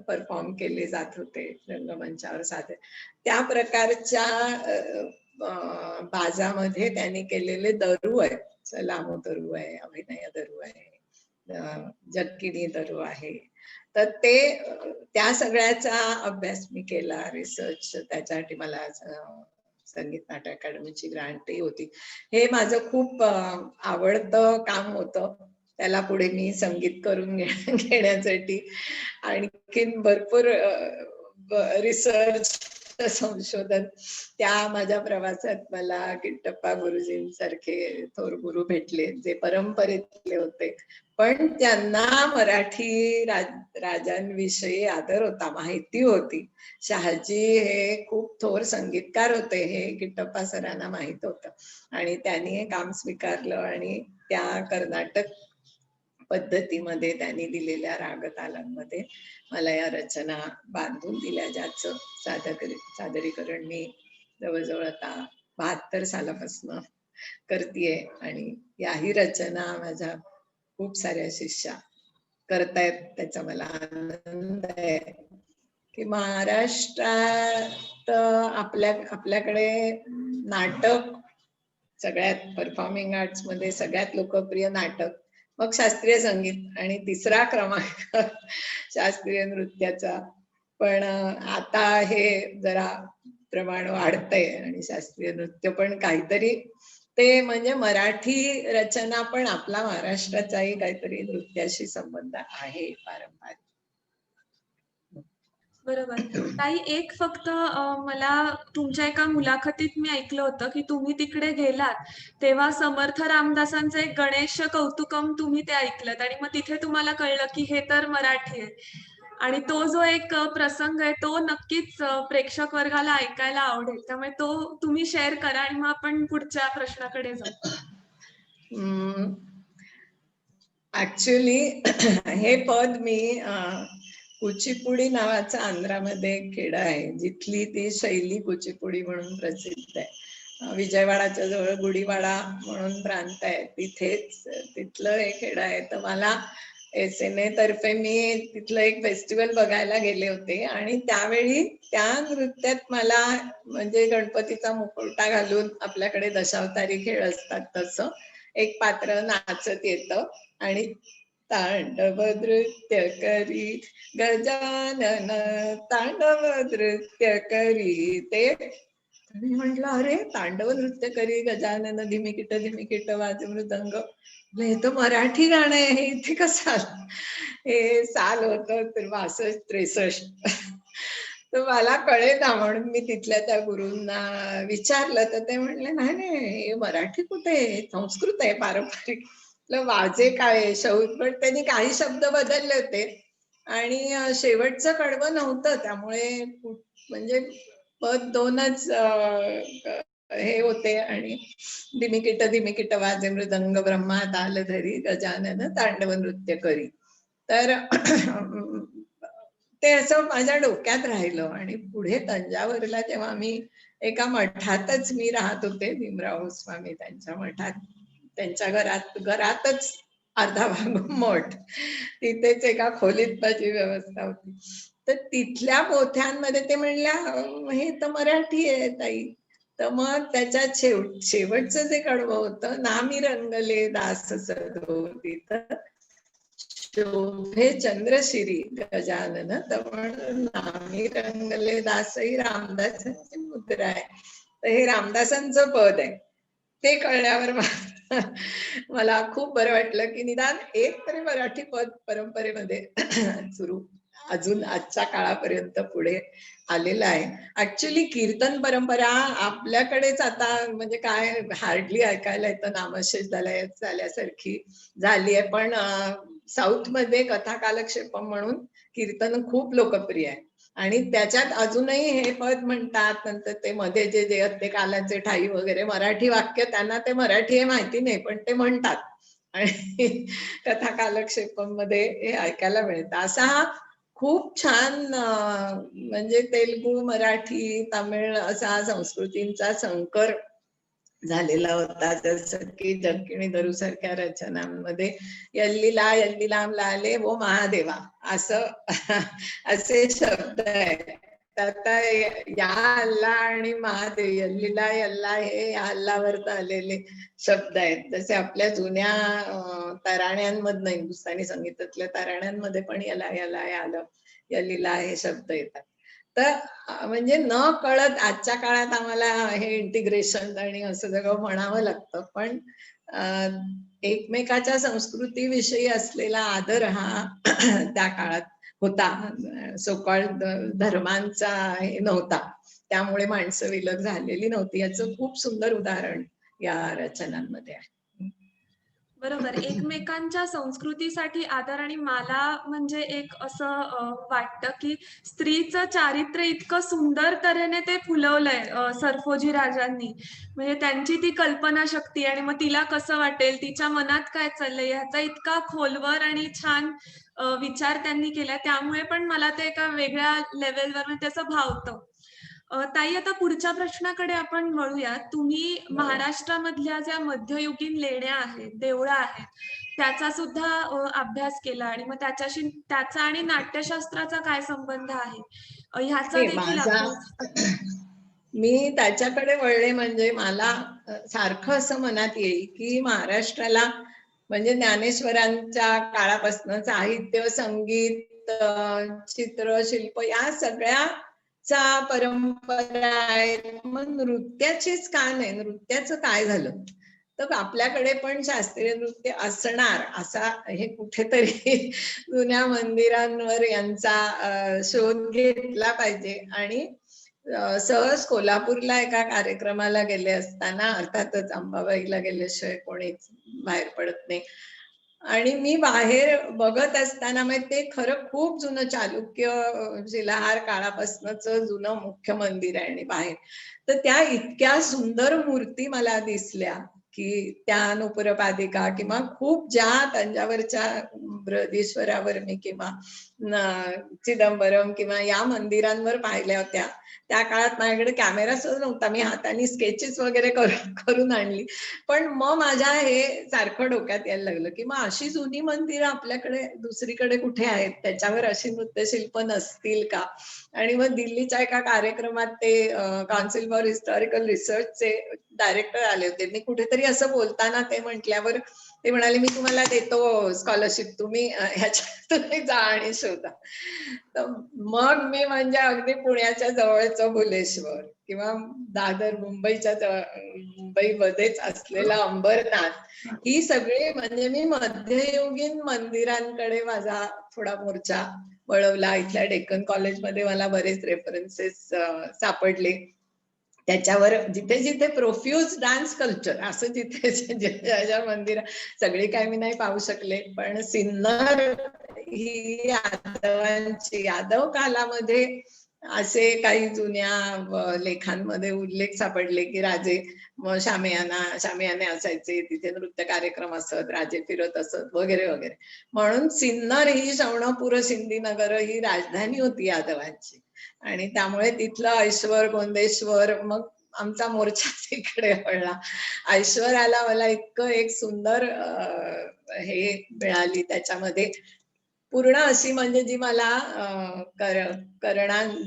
B: परफॉर्म केले जात होते रंगमंचावर सादर. त्या प्रकारच्या बाजामध्ये त्यांनी केलेले दरू आहे, सलामो दरू आहे, अभिनय दरू आहे, जक्किनी दरू आहे. तर ते त्या सगळ्याचा अभ्यास मी केला, रिसर्च. त्याच्यासाठी मला संगीत नाटक अकादमीची ग्रांटही होती. हे माझं खूप आवडतं काम होतं. त्याला पुढे मी संगीत करून घेण्यासाठी आणखीन भरपूर रिसर्च, संशोधन. त्या माझ्या प्रवासात मला किट्टप्पा गुरुजींसारखे थोर गुरु भेटले, जे परंपरेतले होते, पण त्यांना मराठी राजांविषयी आदर होता, माहिती होती. शहाजी हे खूप थोर संगीतकार होते हे किट्टप्पा सरांना माहित होतं, आणि त्यांनी हे काम स्वीकारलं आणि त्या कर्नाटक पद्धतीमध्ये त्यांनी दिलेल्या रागतालांमध्ये मला या रचना बांधून दिल्या, ज्याचं सादरीकरण मी जवळजवळ आता 72 सालापासून करतीये. आणि याही रचना माझ्या खूप साऱ्या शिष्या करतायत. त्याचा मला आनंद आहे की महाराष्ट्रात आपल्याकडे नाटक सगळ्यात, परफॉर्मिंग आर्ट्स मध्ये सगळ्यात लोकप्रिय नाटक, मग शास्त्रीय संगीत, आणि तिसरा क्रमांक शास्त्रीय नृत्याचा. पण आता हे जरा प्रमाण वाढतंय आणि शास्त्रीय नृत्य पण काहीतरी, ते म्हणजे मराठी रचना पण आपला महाराष्ट्राचाही काहीतरी नृत्याशी संबंध आहे पारंपरिक.
A: बरोबर. ताई, एक फक्त मला तुमच्या एका मुलाखतीत मी ऐकलं होतं की तुम्ही तिकडे गेलात तेव्हा समर्थ रामदासांचं एक गणेश कौतुकम तुम्ही ते ऐकलत, आणि मग तिथे तुम्हाला कळलं की हे तर मराठी आहे. आणि तो जो एक प्रसंग आहे तो नक्कीच प्रेक्षक वर्गाला ऐकायला आवडेल, त्यामुळे तो तुम्ही शेअर करा आणि मग आपण पुढच्या प्रश्नाकडे जाऊ.
B: ऍक्च्युली हे पद मी कुचिपुडी नावाचा आंध्रामध्ये एक खेडा आहे, जिथली ती शैली कुचिपुडी म्हणून प्रसिद्ध आहे. विजयवाडाच्या जवळ गुढीवाडा म्हणून प्रांत आहे, तिथेच तिथलं हे खेडा आहे. तर मला SNA तर्फे मी तिथलं एक फेस्टिवल बघायला गेले होते, आणि त्यावेळी त्या नृत्यात मला म्हणजे गणपतीचा मुखवटा घालून आपल्याकडे दशावतारी खेळ असतात तसं एक पात्र नाचत येतं, आणि तांडव नृत्य करी गजानन, तांडव नृत्य करी. ते मी म्हंटल, अरे तांडव नृत्य करी गजानन, धिमिकिट वाज मृदंग, हे तर मराठी गाणं आहे, हे इथे कसं आलं? हे साल होतं 62-63. तर मला कळेना, म्हणून मी तिथल्या त्या गुरूंना विचारलं, तर ते म्हणले नाही, हे मराठी कुठे, संस्कृत आहे पारंपरिक. वाजे काय शौत, पण त्यांनी काही शब्द बदलले होते आणि शेवटचं कडवं नव्हतं, त्यामुळे म्हणजे पद 2च हे होते. आणि धिमिकिट वाजे मृदंग, ब्रह्मा ताल धरी गजानन, तांडव नृत्य करी. तर ते असं माझ्या डोक्यात राहिलं. आणि पुढे तंजावरला जेव्हा मी एका मठातच मी राहत होते, भीमराव स्वामी त्यांच्या मठात, त्यांच्या घरातच अर्धा भाग मठ, तिथेच एका खोलीत माझी व्यवस्था होती. तर तिथल्या पोथ्यांमध्ये ते म्हणल्या, हे तर मराठी आहे ताई. तर मग त्याच्यात शेवटचं जे कडवं होतं, नामी रंगले दास सदोदित, शोभे चंद्रशिरी गजानन, तर नामी रंगले दासही रामदासांची मुद्रा आहे. तर हे रामदासांचं पद आहे. ते कळल्यावर मला खूप बरं वाटलं की निदान एक तरी मराठी पद परंपरेमध्ये सुरू अजून आजच्या काळापर्यंत पुढे आलेलं आहे. ऍक्च्युली कीर्तन परंपरा आपल्याकडेच आता म्हणजे काय हार्डली ऐकायला येतं, नामशेष झाल्यासारखी झाली आहे. पण साऊथ मध्ये कथा कालक्षेपम म्हणून कीर्तन खूप लोकप्रिय आहे. आणि त्याच्यात अजूनही हे पद म्हणतात, नंतर ते मध्ये जे जे ते कालाचे ठाई वगैरे मराठी वाक्य, त्यांना ते मराठी हे माहिती नाही पण ते म्हणतात आणि कथा कालक्षेपमध्ये हे ऐकायला मिळतं. असा हा खूप छान म्हणजे तेलुगू, मराठी, तामिळ असा संस्कृतींचा संकर झालेला होता. जसं की जक्किणी धरू सारख्या रचनांमध्ये यल्लीला यल्लीलाम लाले वो महादेवा असं असे शब्द आहेत. आता या अल्ला आणि महादेव, यल्लीला यल्ला हे या अल्लावर आलेले शब्द आहेत. जसे आपल्या जुन्या तराण्यांमधनं, हिंदुस्थानी संगीतातल्या तराण्यांमध्ये पण याला याला आलं यल्लीला हे शब्द येतात. तर म्हणजे न कळत आजच्या काळात आम्हाला हे इंटिग्रेशन आणि असं सगळं म्हणावं लागतं, पण एकमेकाच्या संस्कृतीविषयी असलेला आदर हा त्या काळात होता. सोकॉल धर्मांचा हे नव्हता, त्यामुळे माणसं विलग झालेली नव्हती. याचं खूप सुंदर उदाहरण या रचनांमध्ये आहे.
A: बरोबर. एकमेकांच्या संस्कृतीसाठी आदर. आणि मला म्हणजे एक असं वाटतं की स्त्रीचं चारित्र्य इतकं सुंदर तऱ्हेने ते फुलवलंय सरफोजी राजांनी. म्हणजे त्यांची ती कल्पनाशक्ती आणि मग तिला कसं वाटेल, तिच्या मनात काय चाललंय, ह्याचा इतका खोलवर आणि छान विचार त्यांनी केला. त्यामुळे पण मला ते एका वेगळ्या लेव्हलवर त्याचं भावतं. ताई, आता पुढच्या प्रश्नाकडे आपण वळूयात. तुम्ही महाराष्ट्रामधल्या ज्या मध्ययुगीन लेण्या आहेत, देवळं आहेत, त्याचा सुद्धा अभ्यास केला आणि मग त्याच्याशी त्याचा आणि नाट्यशास्त्राचा काय संबंध आहे ह्याचा
B: हे
A: देखील
B: माझा
A: अभ्यास.
B: मी त्याच्याकडे वळले म्हणजे मला सारखं असं मनात येईल की महाराष्ट्राला म्हणजे ज्ञानेश्वरांच्या काळापासून साहित्य, संगीत, चित्र, शिल्प या सगळ्याचा परंपरा आहे. मग नृत्याचीच का नाही, नृत्याचं काय झालं? तर आपल्याकडे पण शास्त्रीय नृत्य असणार असा हे कुठेतरी जुन्या मंदिरांवर यांचा शोध घेतला पाहिजे. आणि सहज कोल्हापूरला एका कार्यक्रमाला गेले असताना, अर्थातच अंबाबाईला गेल्याशिवाय कोणीच बाहेर पडत नाही, आणि मी बाहेर बघत असताना मग ते खरं खूप जुनं चालुक्य शिलाहार काळापासूनच जुनं मुख्य मंदिर आहे. आणि बाहेर तर त्या इतक्या सुंदर मूर्ती मला दिसल्या की त्या नुपुरपादिका किंवा खूप ज्या तंजावरच्या बृहदीश्वरावर मी किंवा चिदंबरम किंवा या मंदिरांवर पाहिल्या होत्या. त्या काळात माझ्याकडे कॅमेरा सुद्धा नव्हता, मी हाताने स्केचेस वगैरे करून आणली. पण मग माझ्या हे सारखं डोक्यात यायला लागलं की मग अशी जुनी मंदिरं आपल्याकडे दुसरीकडे कुठे आहेत, त्याच्यावर अशी नृत्यशिल्प नसतील का? आणि मग दिल्लीच्या एका कार्यक्रमात ते काउन्सिल फॉर हिस्टॉरिकल रिसर्चचे डायरेक्टर आले होते. मी कुठेतरी असं बोलताना ते म्हटल्यावर ते म्हणाले, मी तुम्हाला देतो स्कॉलरशिप, तुम्ही ह्याच्यात जा आणि शोधा. तर मग मी म्हणजे अगदी पुण्याच्या जवळचं भुलेश्वर किंवा दादर मुंबईच्या मुंबईमध्येच असलेला अंबरनाथ, ही सगळी म्हणजे मी मध्ययुगीन मंदिरांकडे माझा थोडा मोर्चा वळवला. इथल्या डेक्कन कॉलेजमध्ये मला बरेच रेफरन्सेस सापडले. त्याच्यावर जिथे जिथे प्रोफ्यूज डान्स कल्चर असं जिथे ज्या मंदिर, सगळी काय मी नाही पाहू शकले, पण सिन्नर ही यादवांची, यादव कालामध्ये असे काही जुन्या लेखांमध्ये उल्लेख सापडले की राजे शामियाने असायचे, तिथे नृत्य कार्यक्रम असत, राजे फिरत असत वगैरे वगैरे. म्हणून सिन्नर ही शवणपूर सिंधी नगर ही राजधानी होती यादवांची. आणि त्यामुळे तिथलं ऐश्वर, गोंदेश्वर, मग आमचा मोर्चा तिकडे वळला. ऐश्वर्याला मला इतकं एक सुंदर हे मिळाली त्याच्यामध्ये पूर्ण अशी, म्हणजे जी मला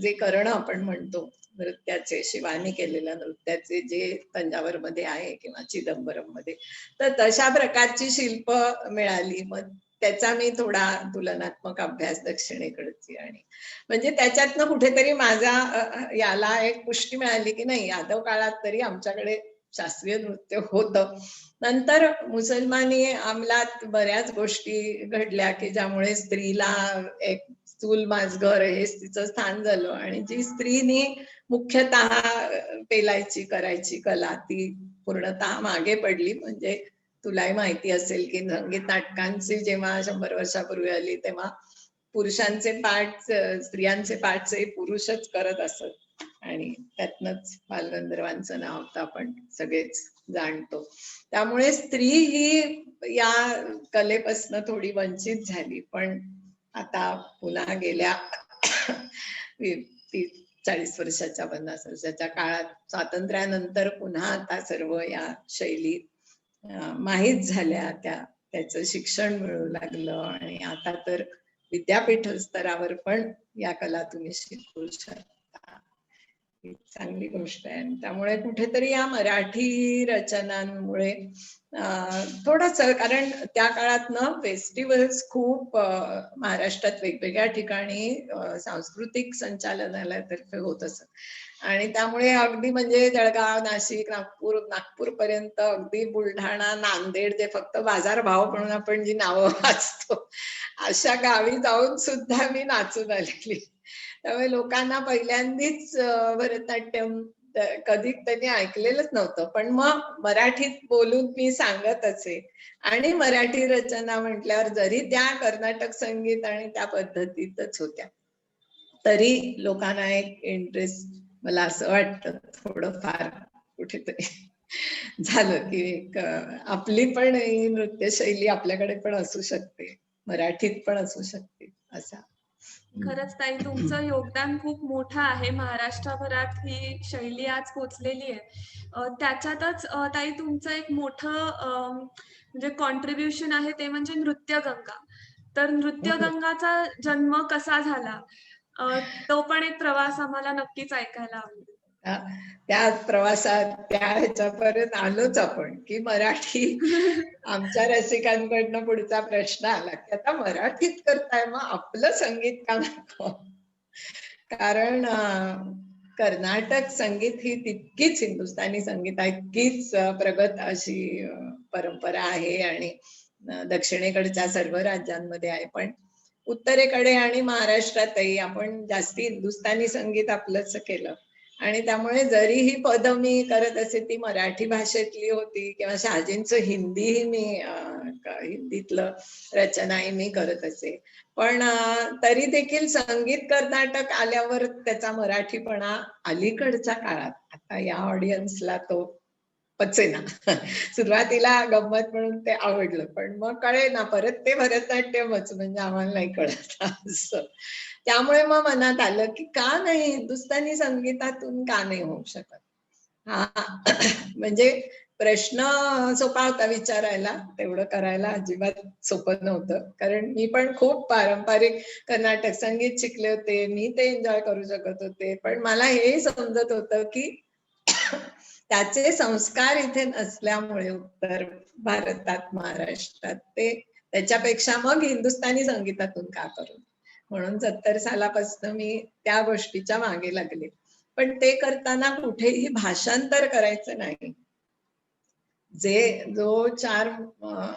B: जे करणं आपण म्हणतो नृत्याचे, शिवानी केलेल्या नृत्याचे जे तंजावर मध्ये आहे किंवा चिदंबरम मध्ये, तर तशा प्रकारची शिल्प मिळाली. मग त्याचा मी थोडा तुलनात्मक अभ्यास दक्षिणेकडची, आणि म्हणजे त्याच्यातनं कुठेतरी माझा याला एक पुष्टी मिळाली की नाही, यादव काळात तरी आमच्याकडे शास्त्रीय नृत्य होतं. नंतर मुसलमानी अंमलात बऱ्याच गोष्टी घडल्या की ज्यामुळे स्त्रीला एक चूल माजघर हेच तिचं स्थान झालं, आणि जी स्त्रीने मुख्यतः पेलायची करायची कला ती पूर्णतः मागे पडली. म्हणजे तुलाही माहिती असेल की संगीत नाटकांची जेव्हा 100 वर्षापूर्वी आली तेव्हा पुरुषांचे पाठ स्त्रियांचे पाठचे पुरुषच करत असत आणि त्यातनच बालगंधर्वांचं नाव तर आपण सगळेच जाणतो. त्यामुळे स्त्री ही या कलेपासून थोडी वंचित झाली, पण आता पुन्हा गेल्या 40 वर्षाच्या 50 वर्षाच्या काळात स्वातंत्र्यानंतर पुन्हा आता सर्व या शैली माहीत झाल्या, त्याचं शिक्षण मिळू लागलं आणि आता तर विद्यापीठ स्तरावर पण या कला तुम्ही शिकू शकता. ही चांगली गोष्ट आहे. त्यामुळे कुठेतरी या मराठी रचनांमुळे थोडस, कारण त्या काळात ना फेस्टिवल्स खूप महाराष्ट्रात वेगवेगळ्या ठिकाणी सांस्कृतिक संचालनालयातर्फे होत असत आणि त्यामुळे अगदी म्हणजे जळगाव, नाशिक, नागपूर पर्यंत, अगदी बुलढाणा, नांदेड, जे फक्त बाजारभाव म्हणून आपण जी नावं वाचतो अशा गावी जाऊन सुद्धा मी नाचून आलेली. त्यामुळे लोकांना पहिल्यांदाच भरतनाट्यम कधी त्यांनी ऐकलेलंच नव्हतं, पण मग मराठीत बोलून मी सांगत असे आणि मराठी रचना म्हटल्यावर जरी त्या कर्नाटक संगीत आणि त्या पद्धतीतच होत्या तरी लोकांना एक इंटरेस्ट, मला असं वाटतं थोडंफार कुठेतरी झालं की एक आपली पण ही नृत्यशैली आपल्याकडे पण असू शकते, मराठीत पण असू शकते असा.
A: खरंच ताई, तुमचं योगदान खूप मोठं आहे. महाराष्ट्रभरात ही शैली आज पोचलेली आहे. त्याच्यातच ताई तुमचं एक मोठं म्हणजे कॉन्ट्रीब्युशन आहे, ते म्हणजे नृत्यगंगा. तर नृत्यगंगाचा जन्म कसा झाला? तो पण एक प्रवास आम्हाला नक्कीच ऐकायला आवडेल.
B: त्या प्रवासात त्या ह्याच्यापर्यंत आलोच आपण की मराठी आमच्या रसिकांकडनं पुढचा प्रश्न आला की आता मराठीत करताय, मग आपलं संगीत का नको? कारण कर्नाटक संगीत ही तितकीच हिंदुस्थानी संगीत इतकीच प्रगत अशी परंपरा आहे आणि दक्षिणेकडच्या सर्व राज्यांमध्ये आहे, पण उत्तरेकडे आणि महाराष्ट्रातही आपण जास्ती हिंदुस्थानी संगीत आपलंच केलं आणि त्यामुळे जरी ही पद मी करत असे ती मराठी भाषेतली होती किंवा शहाजींचं हिंदीही मी हिंदीतलं रचनाही मी करत असे, पण तरी देखील संगीत कर्नाटक आल्यावर त्याचा मराठीपणा अलीकडच्या काळात आता या ऑडियन्सला तो पचेना. सुरुवातीला गंमत म्हणून ते आवडलं, पण मग कळेना परत ते भरतनाट्यमच, म्हणजे आम्हाला नाही कळत असं. त्यामुळे मग मनात आलं की का नाही हिंदुस्थानी संगीतातून का नाही होऊ शकत. हा म्हणजे प्रश्न सोपा होता विचारायला, तेवढं करायला अजिबात सोपं नव्हतं, कारण मी पण खूप पारंपरिक कर्नाटक संगीत शिकले होते, मी ते एन्जॉय करू शकत होते, पण मला हे समजत होतं की त्याचे संस्कार इथे नसल्यामुळे उत्तर भारतात, महाराष्ट्रात ते त्याच्यापेक्षा मग हिंदुस्थानी संगीतातून का करू, म्हणून 70 सालापासून मी त्या गोष्टीच्या मागे लागले. पण ते करताना कुठेही भाषांतर करायचं नाही. जो 4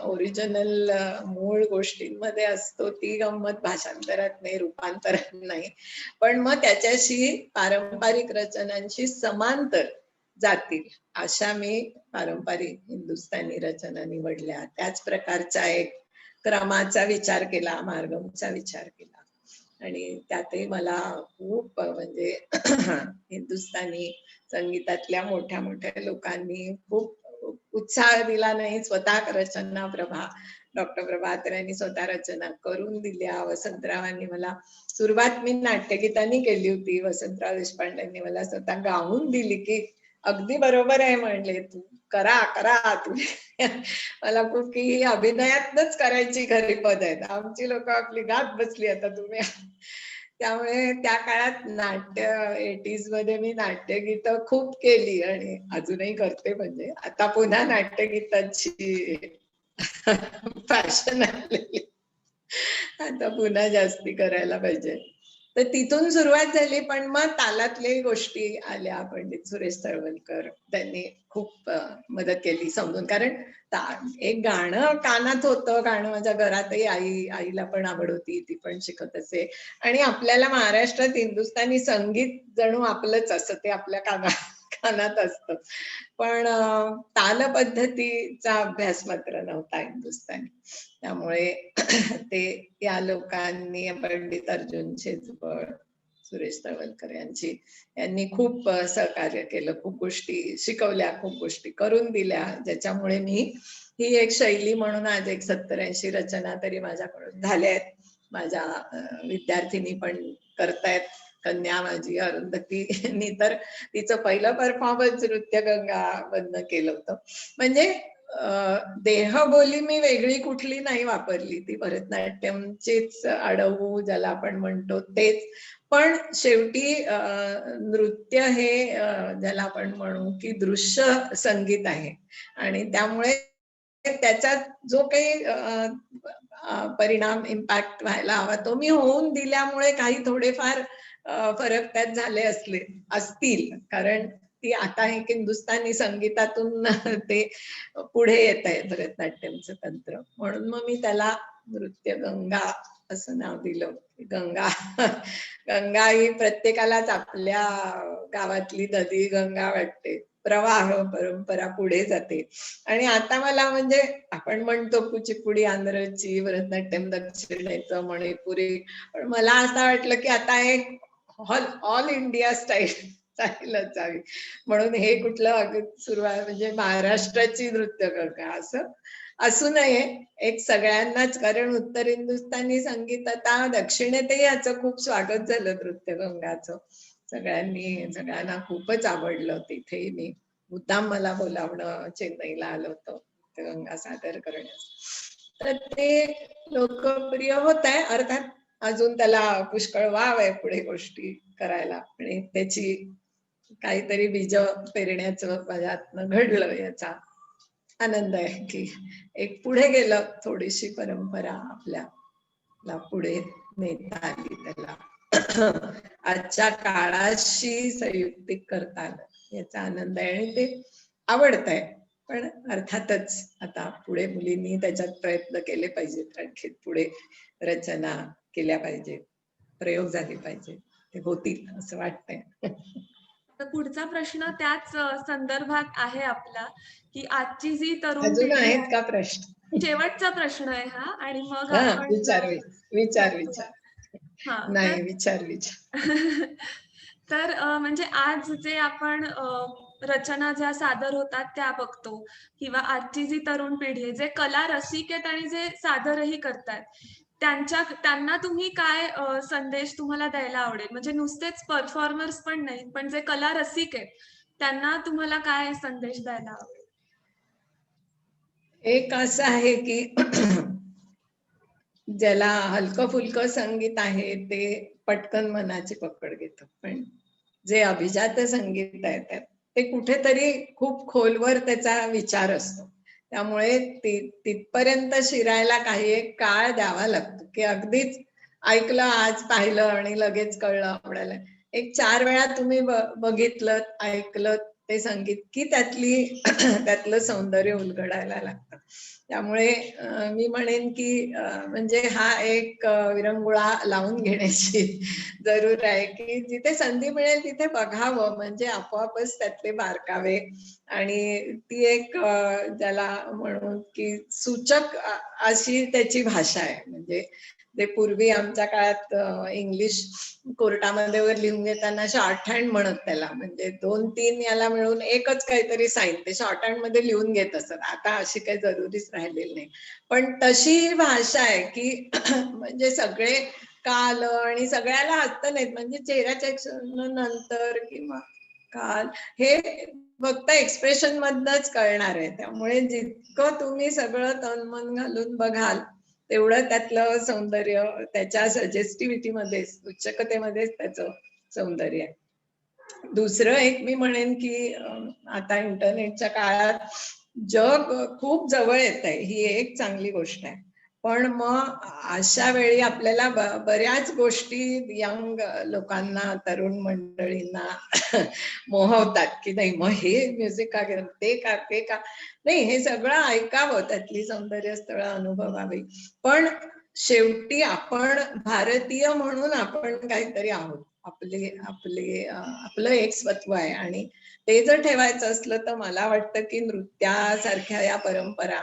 B: ओरिजिनल मूळ गोष्टींमध्ये असतो ती गंमत भाषांतरात नाही, रूपांतरात नाही, पण मग त्याच्याशी पारंपरिक रचनांशी समांतर जातील अशा मी पारंपरिक हिंदुस्थानी रचना निवडल्या. त्याच प्रकारचा एक क्रमाचा विचार केला, मार्गमचा विचार केला आणि त्यातही मला खूप म्हणजे हिंदुस्थानी संगीतातल्या मोठ्या मोठ्या लोकांनी खूप उत्साह दिला नाही. स्वतः रचना डॉक्टर प्रभाकर यांनी स्वतः रचना करून दिल्या. वसंतरावांनी मला सुरुवात मी नाट्यगीतांनी केली होती, वसंतराव देशपांडेंनी मला स्वतः गाऊन दिली की अगदी बरोबर आहे म्हणले, तू करा तुम्ही. मला खूप की अभिनयातच करायची खरी पद आहेत, आमची लोक आपली गात बसली आता तुम्ही. त्यामुळे त्या काळात नाट्य 80s मध्ये मी नाट्यगीत खूप केली आणि अजूनही करते, म्हणजे आता पुन्हा नाट्यगीतांची फॅशन आलेली, आता पुन्हा जास्ती करायला पाहिजे. तर तिथून सुरुवात झाली, पण मग तालातले गोष्टी आल्या. पंडित सुरेश तळवलकर त्यांनी खूप मदत केली समजून, कारण एक गाणं कानात होतं, गाणं माझ्या घरातही आईला पण आवड होती, ती पण शिकत असे आणि आपल्याला महाराष्ट्रात हिंदुस्थानी संगीत जणू आपलंच असं ते आपल्या कानात कानात असतं. पण ताल पद्धतीचा अभ्यास मात्र नव्हता हिंदुस्थानी. त्यामुळे ते या लोकांनी पंडित अर्जुन शेजवळ, सुरेश तळवलकर यांनी खूप सहकार्य केलं, खूप गोष्टी शिकवल्या, खूप गोष्टी करून दिल्या, ज्याच्यामुळे मी ही एक शैली म्हणून आज एक 70-80 रचना तरी माझ्याकडून झाल्या आहेत. माझ्या विद्यार्थिनी पण करतायत. कन्या माझी अरुंधतींनी तर तिचं पहिलं परफॉर्मन्स नृत्यगंगा मधनं केलं होतं. म्हणजे देहबोली मी वेगळी कुठली नाही वापरली, ती भरतनाट्यमचीच अडवू ज्याला आपण म्हणतो तेच. पण शेवटी नृत्य हे ज्याला आपण म्हणू की दृश्य संगीत आहे आणि त्यामुळे त्याचा जो काही परिणाम इम्पॅक्ट व्हायला हवा तो मी होऊन दिल्यामुळे काही थोडेफार फरक त्यात झाले असतील, कारण ती आता एक हिंदुस्थानी संगीतातून ते पुढे येत आहे भरतनाट्यमचं तंत्र, म्हणून मग मी त्याला नृत्य गंगा असं नाव दिलं. गंगा गंगा ही प्रत्येकालाच आपल्या गावातली नदी गंगा वाटते, प्रवाह परंपरा पुढे जाते. आणि आता मला म्हणजे आपण म्हणतो कुचिपुडी आंध्रची, भरतनाट्यम दक्षिणेचं, मणिपुरी, पण मला असं वाटलं की आता एक ऑल इंडिया स्टाईलच हवी, म्हणून हे कुठलं सुरुवात म्हणजे महाराष्ट्राची नृत्यगंगा असं असू नये, एक सगळ्यांनाच, कारण उत्तर हिंदुस्थानी संगीत आता दक्षिणेतही याचं खूप स्वागत झालं नृत्यगंगाचं. सगळ्यांना खूपच आवडलं. तिथेही मी मुद्दाम मला बोलावणं चेन्नईला आलं होतं नृत्यगंगा सादर करण्यास. तर ते लोकप्रिय होत आहे. अर्थात अजून त्याला पुष्कळ वाव आहे पुढे गोष्टी करायला, आणि त्याची काहीतरी बीज पेरण्याचं माझ्यातनं घडलं, याचा आनंद आहे की एक पुढे गेलं, थोडीशी परंपरा आपल्याला पुढे नेता आली, त्याला आजच्या काळाशी संयुक्तिक करता आलं, याचा आनंद आहे आणि ते आवडत आहे. पण अर्थातच आता पुढे मुलींनी त्याच्यात प्रयत्न केले पाहिजेत, आणखी पुढे रचना केल्या पाहिजेत, प्रयोग झाले पाहिजे, ते होतील असं वाटतंय.
A: पुढचा प्रश्न त्याच संदर्भात आहे आपला, की आजची जी तरुण
B: अजून
A: पिढी
B: आहेत
A: आहे,
B: का प्रश्न?
A: शेवटचा प्रश्न आहे हा, आणि मग
B: हा,
A: आपण
B: विचार.
A: हा तर
B: नाही, विचार.
A: तर म्हणजे आज जे आपण रचना ज्या सादर होतात त्या बघतो, किंवा आजची जी तरुण पिढी आहे, जे कला रसिक आहेत आणि जे सादरही करतात, त्यांना तुम्ही काय संदेश तुम्हाला द्यायला आवडेल? म्हणजे नुसतेच परफॉर्मर्स पण नाही, पण जे कला रसिक आहेत, त्यांना तुम्हाला काय संदेश द्यायला आवडेल?
B: एक असं आहे की ज्याला हलकं फुलकं संगीत आहे ते पटकन मनाची पकड घेतं, पण जे अभिजात संगीत आहे त्यात ते कुठेतरी खूप खोलवर त्याचा विचार असतो. त्यामुळे तिथपर्यंत शिरायला काही एक काळ द्यावा लागतो, की अगदीच ऐकलं, आज पाहिलं आणि लगेच कळलं आपल्याला. एक 4 वेळा तुम्ही बघितलं, ऐकलं ते संगीत की त्यातलं सौंदर्य उलगडायला लागतं. त्यामुळे मी म्हणेन की म्हणजे हा एक विरंगुळा लावून घेण्याची जरूर आहे, की जिथे संधी मिळेल तिथे बघावं, म्हणजे आपोआपच त्यातले बारकावे, आणि ती एक ज्याला म्हणू की सूचक अशी त्याची भाषा आहे. म्हणजे ते पूर्वी आमच्या काळात इंग्लिश कोर्टामध्ये वगैरे लिहून घेताना शॉर्ट हँड म्हणत त्याला, म्हणजे 2-3 याला मिळून एकच काहीतरी साईन ते शॉर्ट हँड मध्ये लिहून घेत असत. आता अशी काही जरुरीच राहिलेली नाही, पण तशी भाषा आहे की म्हणजे सगळे काल आणि सगळ्याला हसत नाहीत, म्हणजे चेहऱ्याच्या नंतर किंवा काल हे फक्त एक्सप्रेशन मधनच कळणार आहे. त्यामुळे जितकं तुम्ही सगळं तन मन घालून बघाल तेवढं त्यातलं सौंदर्य, त्याच्या सजेस्टिव्हिटी मध्ये, उच्चकतेमध्येच त्याचं सौंदर्य आहे. दुसरं एक मी म्हणेन की आता इंटरनेटच्या काळात जग खूप जवळ येत आहे, ही एक चांगली गोष्ट आहे. पण मग अशा वेळी आपल्याला बऱ्याच गोष्टी यंग लोकांना, तरुण मंडळींना मोहवतात की नाही, मग हे म्युझिक का घेऊन, ते का नाही, हे सगळं ऐकावं, त्यातली सौंदर्य स्थळ अनुभवावी. पण शेवटी आपण भारतीय म्हणून आपण काहीतरी आहोत, आपलं एक स्वत्व आहे, आणि ते जर ठेवायचं असलं तर मला वाटतं की नृत्यासारख्या या परंपरा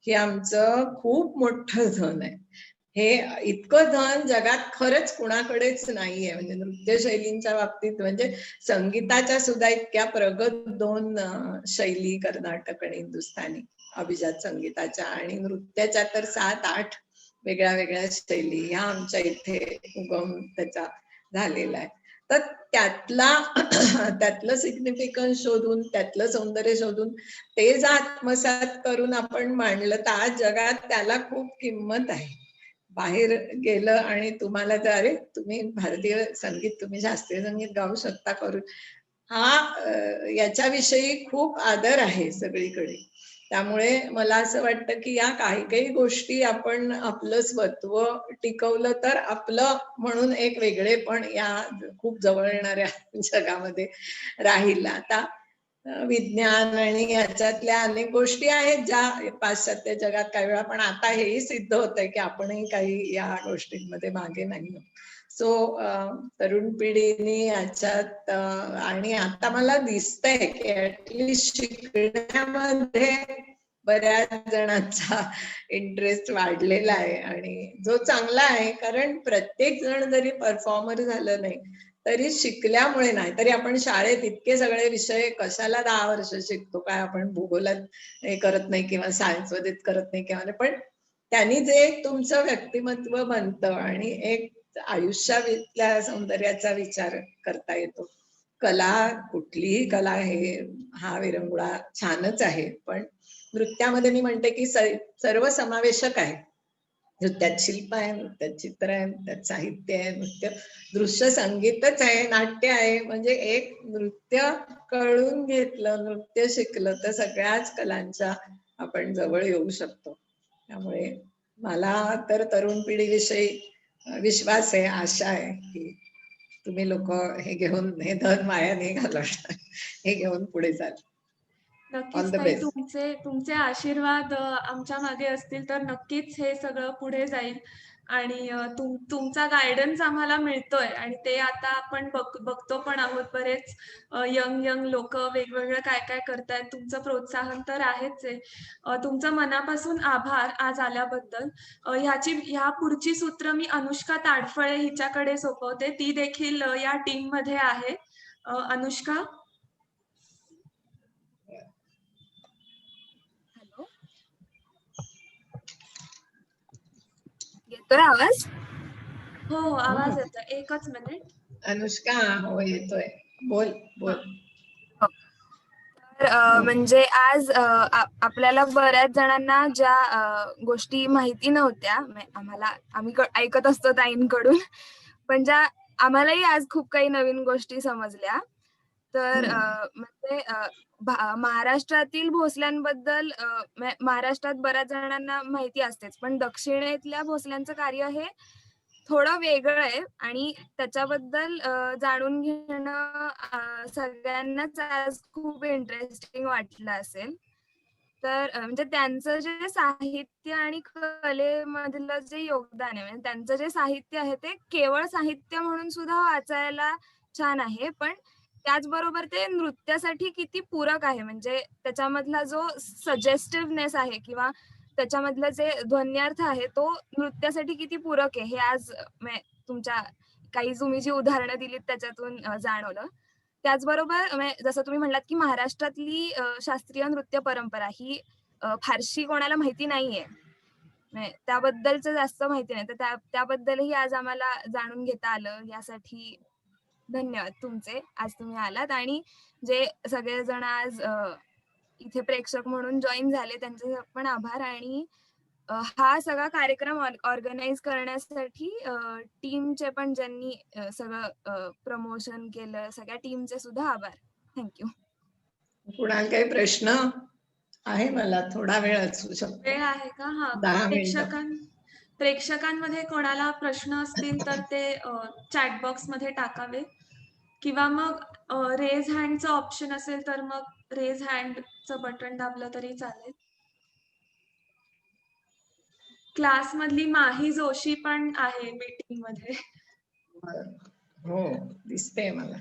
B: हे आमचं खूप मोठं धन आहे. हे इतकं धन जगात खरंच कुणाकडेच नाहीये. म्हणजे नृत्य शैलींच्या बाबतीत, म्हणजे संगीताच्या सुद्धा इतक्या प्रगत दोन शैली, कर्नाटक आणि हिंदुस्थानी अभिजात संगीताच्या, आणि नृत्याच्या तर 7-8 वेगळ्या वेगळ्या शैली ह्या आमच्या इथे उगम त्याचा झालेला आहे. तर त्यातलं सिग्निफिकन्स शोधून, त्यातलं सौंदर्य शोधून ते जर आत्मसात करून आपण मांडलं तर आज जगात त्याला खूप किंमत आहे. बाहेर गेलं आणि तुम्हाला तर अरे तुम्ही भारतीय संगीत, तुम्ही शास्त्रीय संगीत गाऊ शकता करून, हा याच्याविषयी खूप आदर आहे सगळीकडे. त्यामुळे मला असं वाटतं की या काही काही गोष्टी आपण आपलं स्वत्व टिकवलं तर आपलं म्हणून एक वेगळेपण या खूप जवळ येणाऱ्या जगामध्ये राहील. आता विज्ञान आणि ह्याच्यातल्या अनेक गोष्टी आहेत ज्या पाश्चात्य जगात काही वेळा, पण आता हेही सिद्ध होतंय की आपणही काही या गोष्टींमध्ये मागे नाही. सो तरुण पिढीने याच्यात आणि आता मला दिसतंय की ऍटलिस्ट शिकण्यामध्ये बऱ्याच जणांचा इंटरेस्ट वाढलेला आहे, आणि जो चांगला आहे. कारण प्रत्येक जण जरी परफॉर्मर झालं नाही तरी शिकल्यामुळे नाही, तरी आपण शाळेत इतके सगळे विषय कशाला 10 वर्ष शिकतो, काय आपण भूगोलात हे करत नाही किंवा सायन्स मध्ये करत नाही किंवा नाही, पण त्यांनी जे तुमचं व्यक्तिमत्व बनतं आणि एक आयुष्यातल्या सौंदर्याचा विचार करता येतो. कला, कुठलीही कला हा विरंगुळा छानच आहे, पण नृत्यामध्ये मी म्हणते की सर्व समावेशक आहे. नृत्यात शिल्प आहे, नृत्यात चित्र आहे, नृत्यात साहित्य आहे, नृत्य दृश्य संगीतच आहे, नाट्य आहे. म्हणजे एक नृत्य कळून घेतलं, नृत्य शिकलं तर सगळ्याच कलांच्या आपण जवळ येऊ शकतो. त्यामुळे मला तर तरुण पिढीविषयी विश्वास आहे, आशा आहे की तुम्ही लोक हे घेऊन, हे धन वाया नाही घालवणार, हे घेऊन पुढे जाल.
A: नक्कीच
B: ऑल द
A: ताई,
B: बेस्ट.
A: तुमचे आशीर्वाद आमच्या मागे असतील तर नक्कीच हे सगळं पुढे जाईल. आणि तुमचा गायडन्स आम्हाला मिळतोय आणि ते आता आपण बघतो पण आहोत. बरेच यंग लोक वेगवेगळं काय काय करतायत. तुमचं प्रोत्साहन तर आहेच आहे. तुमचं मनापासून आभार आज आल्याबद्दल. ह्या पुढची सूत्र मी अनुष्का ताडफळे हिच्याकडे सोपवते. ती देखील या टीम मध्ये आहे. अनुष्का.
C: हॅलो, येतोय आवाज?
A: हो, आवाज येतोय. एकच मिनिट.
B: अनुष्का, हो येतोय, बोल बोल.
C: तर म्हणजे आज आपल्याला बऱ्याच जणांना ज्या गोष्टी माहिती नव्हत्या, आम्ही ऐकत असतो ताईंकडून, पण ज्या आम्हालाही आज खूप काही नवीन गोष्टी समजल्या. तर म्हणजे महाराष्ट्रातील भोसल्यांबद्दल महाराष्ट्रात बऱ्याच जणांना माहिती असतेच, पण दक्षिणेतल्या भोसल्यांचं कार्य हे थोडं वेगळं आहे आणि त्याच्याबद्दल जाणून घेणं सगळ्यांनाच आज खूप इंटरेस्टिंग वाटलं असेल. तर म्हणजे त्यांचं जे साहित्य आणि कलेमधलं जे योगदान आहे, म्हणजे त्यांचं जे साहित्य आहे ते केवळ साहित्य म्हणून सुद्धा वाचायला छान आहे, पण त्याचबरोबर ते नृत्यासाठी किती पूरक आहे. म्हणजे त्याच्यामधला जो सजेस्टिव्हनेस आहे किंवा त्याच्यामधलं जे ध्वन्यार्थ आहे तो नृत्यासाठी किती पूरक आहे हे आज तुमच्या तुम्ही जी उदाहरणं दिलीत त्याच्यातून जाणवलं. त्याचबरोबर जसं तुम्ही म्हणलात की महाराष्ट्रातली शास्त्रीय नृत्य परंपरा ही फारशी कोणाला माहिती नाहीये, त्याबद्दलच जास्त माहिती नाही, तर त्याबद्दलही आज आम्हाला जाणून घेता आलं. यासाठी धन्यवाद तुमचे. आज तुम्ही आलात आणि जे सगळेजण आज इथे प्रेक्षक म्हणून जॉईन झाले त्यांचे पण आभार. आणि हा सगळा कार्यक्रम ऑर्गनाईज करण्यासाठी टीमचे पण ज्यांनी सगळं प्रमोशन केलं, सगळ्या टीमचे सुद्धा आभार. थँक्यू.
B: कुणाला काही प्रश्न आहे? मला थोडा वेळ असू शकतो.
A: वेळ आहे का? हा,
B: 10 मिनिटं.
A: प्रेक्षकांमध्ये कोणाला प्रश्न असतील तर ते चॅट बॉक्स मध्ये टाकावे, किंवा मग रेज हँडचं ऑप्शन असेल तर मग रेज हँडचं बटन दाबलं तरी चालेल. क्लास मधली माही जोशी पण आहे मीटिंग मध्ये.
B: हो, दिसते मला.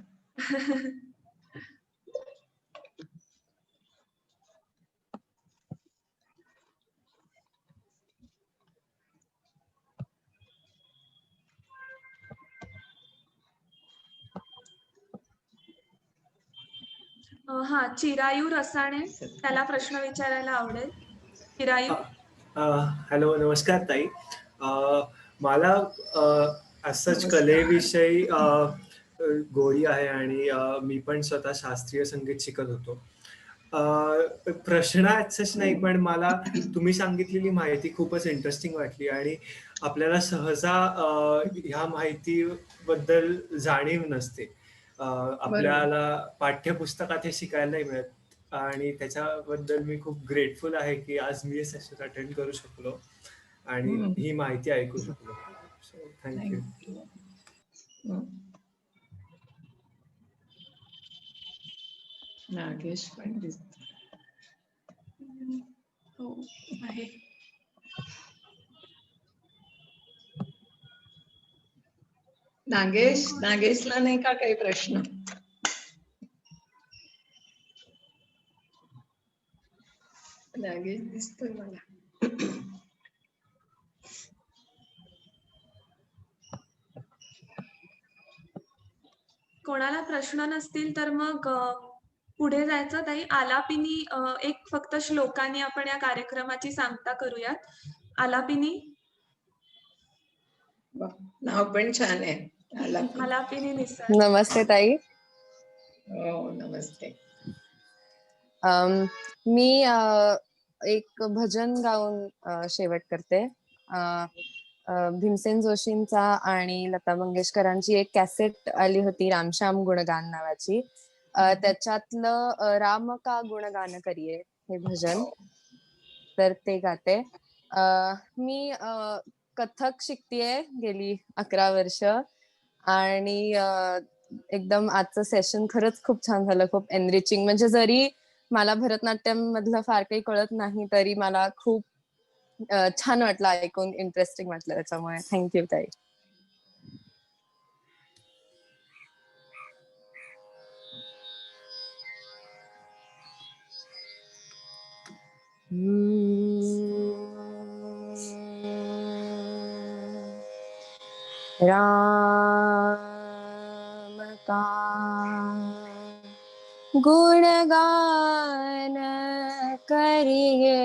A: हा, चिरायू रसाणे, त्याला प्रश्न विचारायला आवडेल. चिरायू.
D: हॅलो, नमस्कार ताई. मला असंच
B: नमस्कार.
D: कलेविषयी गोडी आहे आणि मी पण स्वतः शास्त्रीय संगीत शिकत होतो. प्रश्न असंच नाही, पण मला तुम्ही सांगितलेली माहिती खूपच इंटरेस्टिंग वाटली आणि आपल्याला सहसा ह्या माहितीबद्दल जाणीव नसते. आपल्याला पाठ्यपुस्तकात हे शिकायला नाही मिळत आणि त्याच्याबद्दल मी खूप ग्रेटफुल आहे की आज मी हे सेशन अटेंड करू शकलो आणि ही माहिती ऐकू शकलो. So thank you.
B: नागेश पण
A: हो आहे.
B: नागेशला नाही का काही प्रश्न? नागेश दिसतोय मला.
A: कोणाला प्रश्न नसतील तर मग पुढे जायचं. ताई, आलापिनी एक फक्त श्लोकाने आपण या कार्यक्रमाची सांगता करूयात. आलापिनी.
B: नाव पण छान आहे,
A: आलापिनी निसर.
E: नमस्ते ताई.
B: हो, नमस्ते.
E: मी एक भजन गाऊन शेवट करते. भीमसेन जोशींचा आणि लता मंगेशकरांची एक कॅसेट आली होती, रामश्याम गुणगान नावाची. त्याच्यातलं राम का गुणगान करिये हे भजन, तर ते गाते. मी कथक शिकतेय गेली 11 वर्ष आणि एकदम आजचं सेशन खरंच खूप छान झालं, खूप एनरिचिंग. म्हणजे जरी मला भरतनाट्यम मधलं फार काही कळत नाही तरी मला खूप छान वाटलं ऐकून, इंटरेस्टिंग वाटलं त्याच्यामुळे. थँक्यू ताई. राम का गुणगान करिए,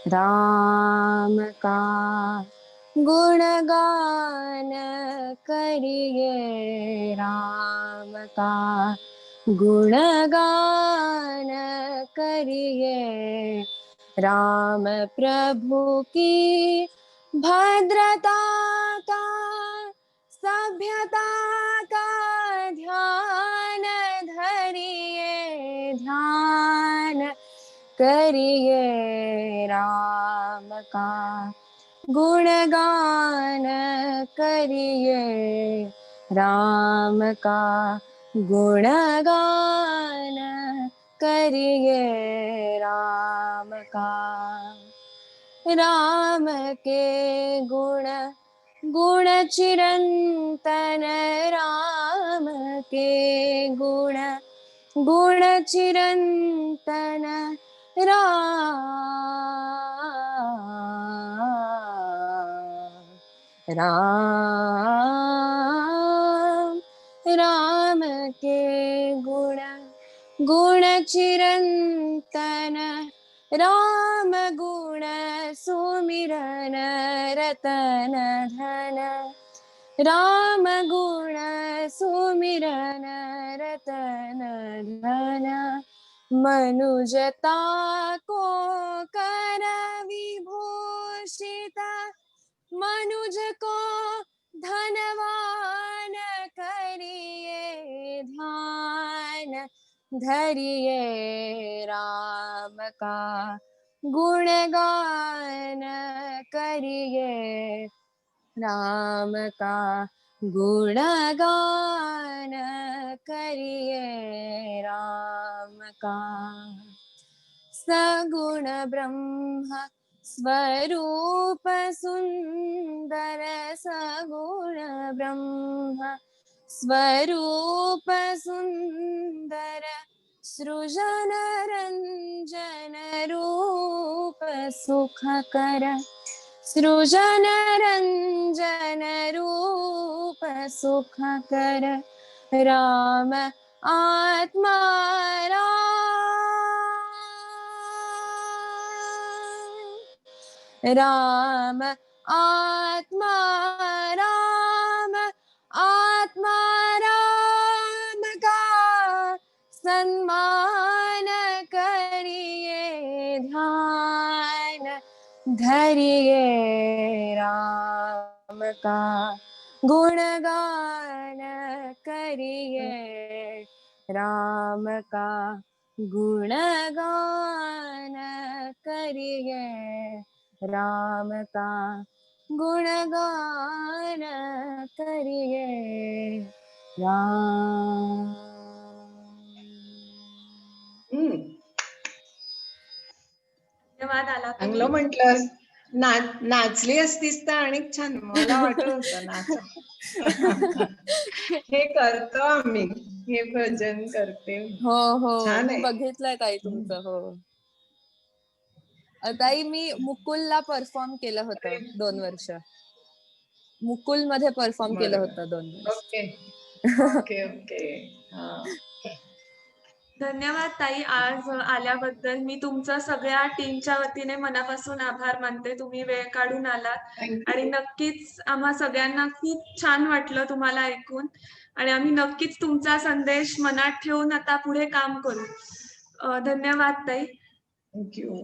E: राम का गुणगान करिए, राम का गुणगान करिए, राम प्रभु की भद्रता का, सभ्यता का ध्यान धरिए, ध्यान करिए, राम का गुणगान करिए, राम का गुणगान करिए, राम का। राम के गुण गुण चिरंतन, राम के गुण गुण चिरंतन, राम के गुण गुण चिरंतन, राम गुण सुमिरन रतन धन, राम गुण सुमिरन रतन धन, मनुजता को कर विभूषित, मनुज को धनवान करिए, ध्यान धरिए, राम का गुणगान करिए, राम का गुणगान करिए, राम का। सगुण ब्रह्म स्वरूप सुंदर, सगुण ब्रह्म स्वरूप सुंदर, सृजन रंजन रूप सुखकर, सृजन रंजन रूप सुखकर, राम राम आत्मा राम आत्मा राम का सम्मान करिए ध्यान धरिए राम का गुणगान करिए राम का गुणगान करिए राम का गुणगान करिए राम.
A: धन्यवाद आला
B: चांगलं म्हटलं. नाचली असतीस तर आणि छान मला वाटत होतं नाचा. हे करतो आम्ही, हे भजन करते.
E: हो हो
B: छान
E: मी
B: आहे.
E: बघितलंय ताई तुमचं. हो ताई मी मुकुलला परफॉर्म केलं होतं 2 वर्ष. मुकुल मध्ये परफॉर्म केलं
B: बरोबर.
E: होतं 2 वर्ष.
B: Okay okay okay. हा.
A: धन्यवाद ताई आज आल्याबद्दल. मी तुमचं सगळ्या टीमच्या वतीने मनापासून आभार मानते. तुम्ही वेळ काढून आलात
B: थँक्यू.
A: आणि नक्कीच आम्हा सगळ्यांना खूप छान वाटलं तुम्हाला ऐकून आणि आम्ही नक्कीच तुमचा संदेश मनात ठेवून आता पुढे काम करू. धन्यवाद ताई.
B: थँक्यू.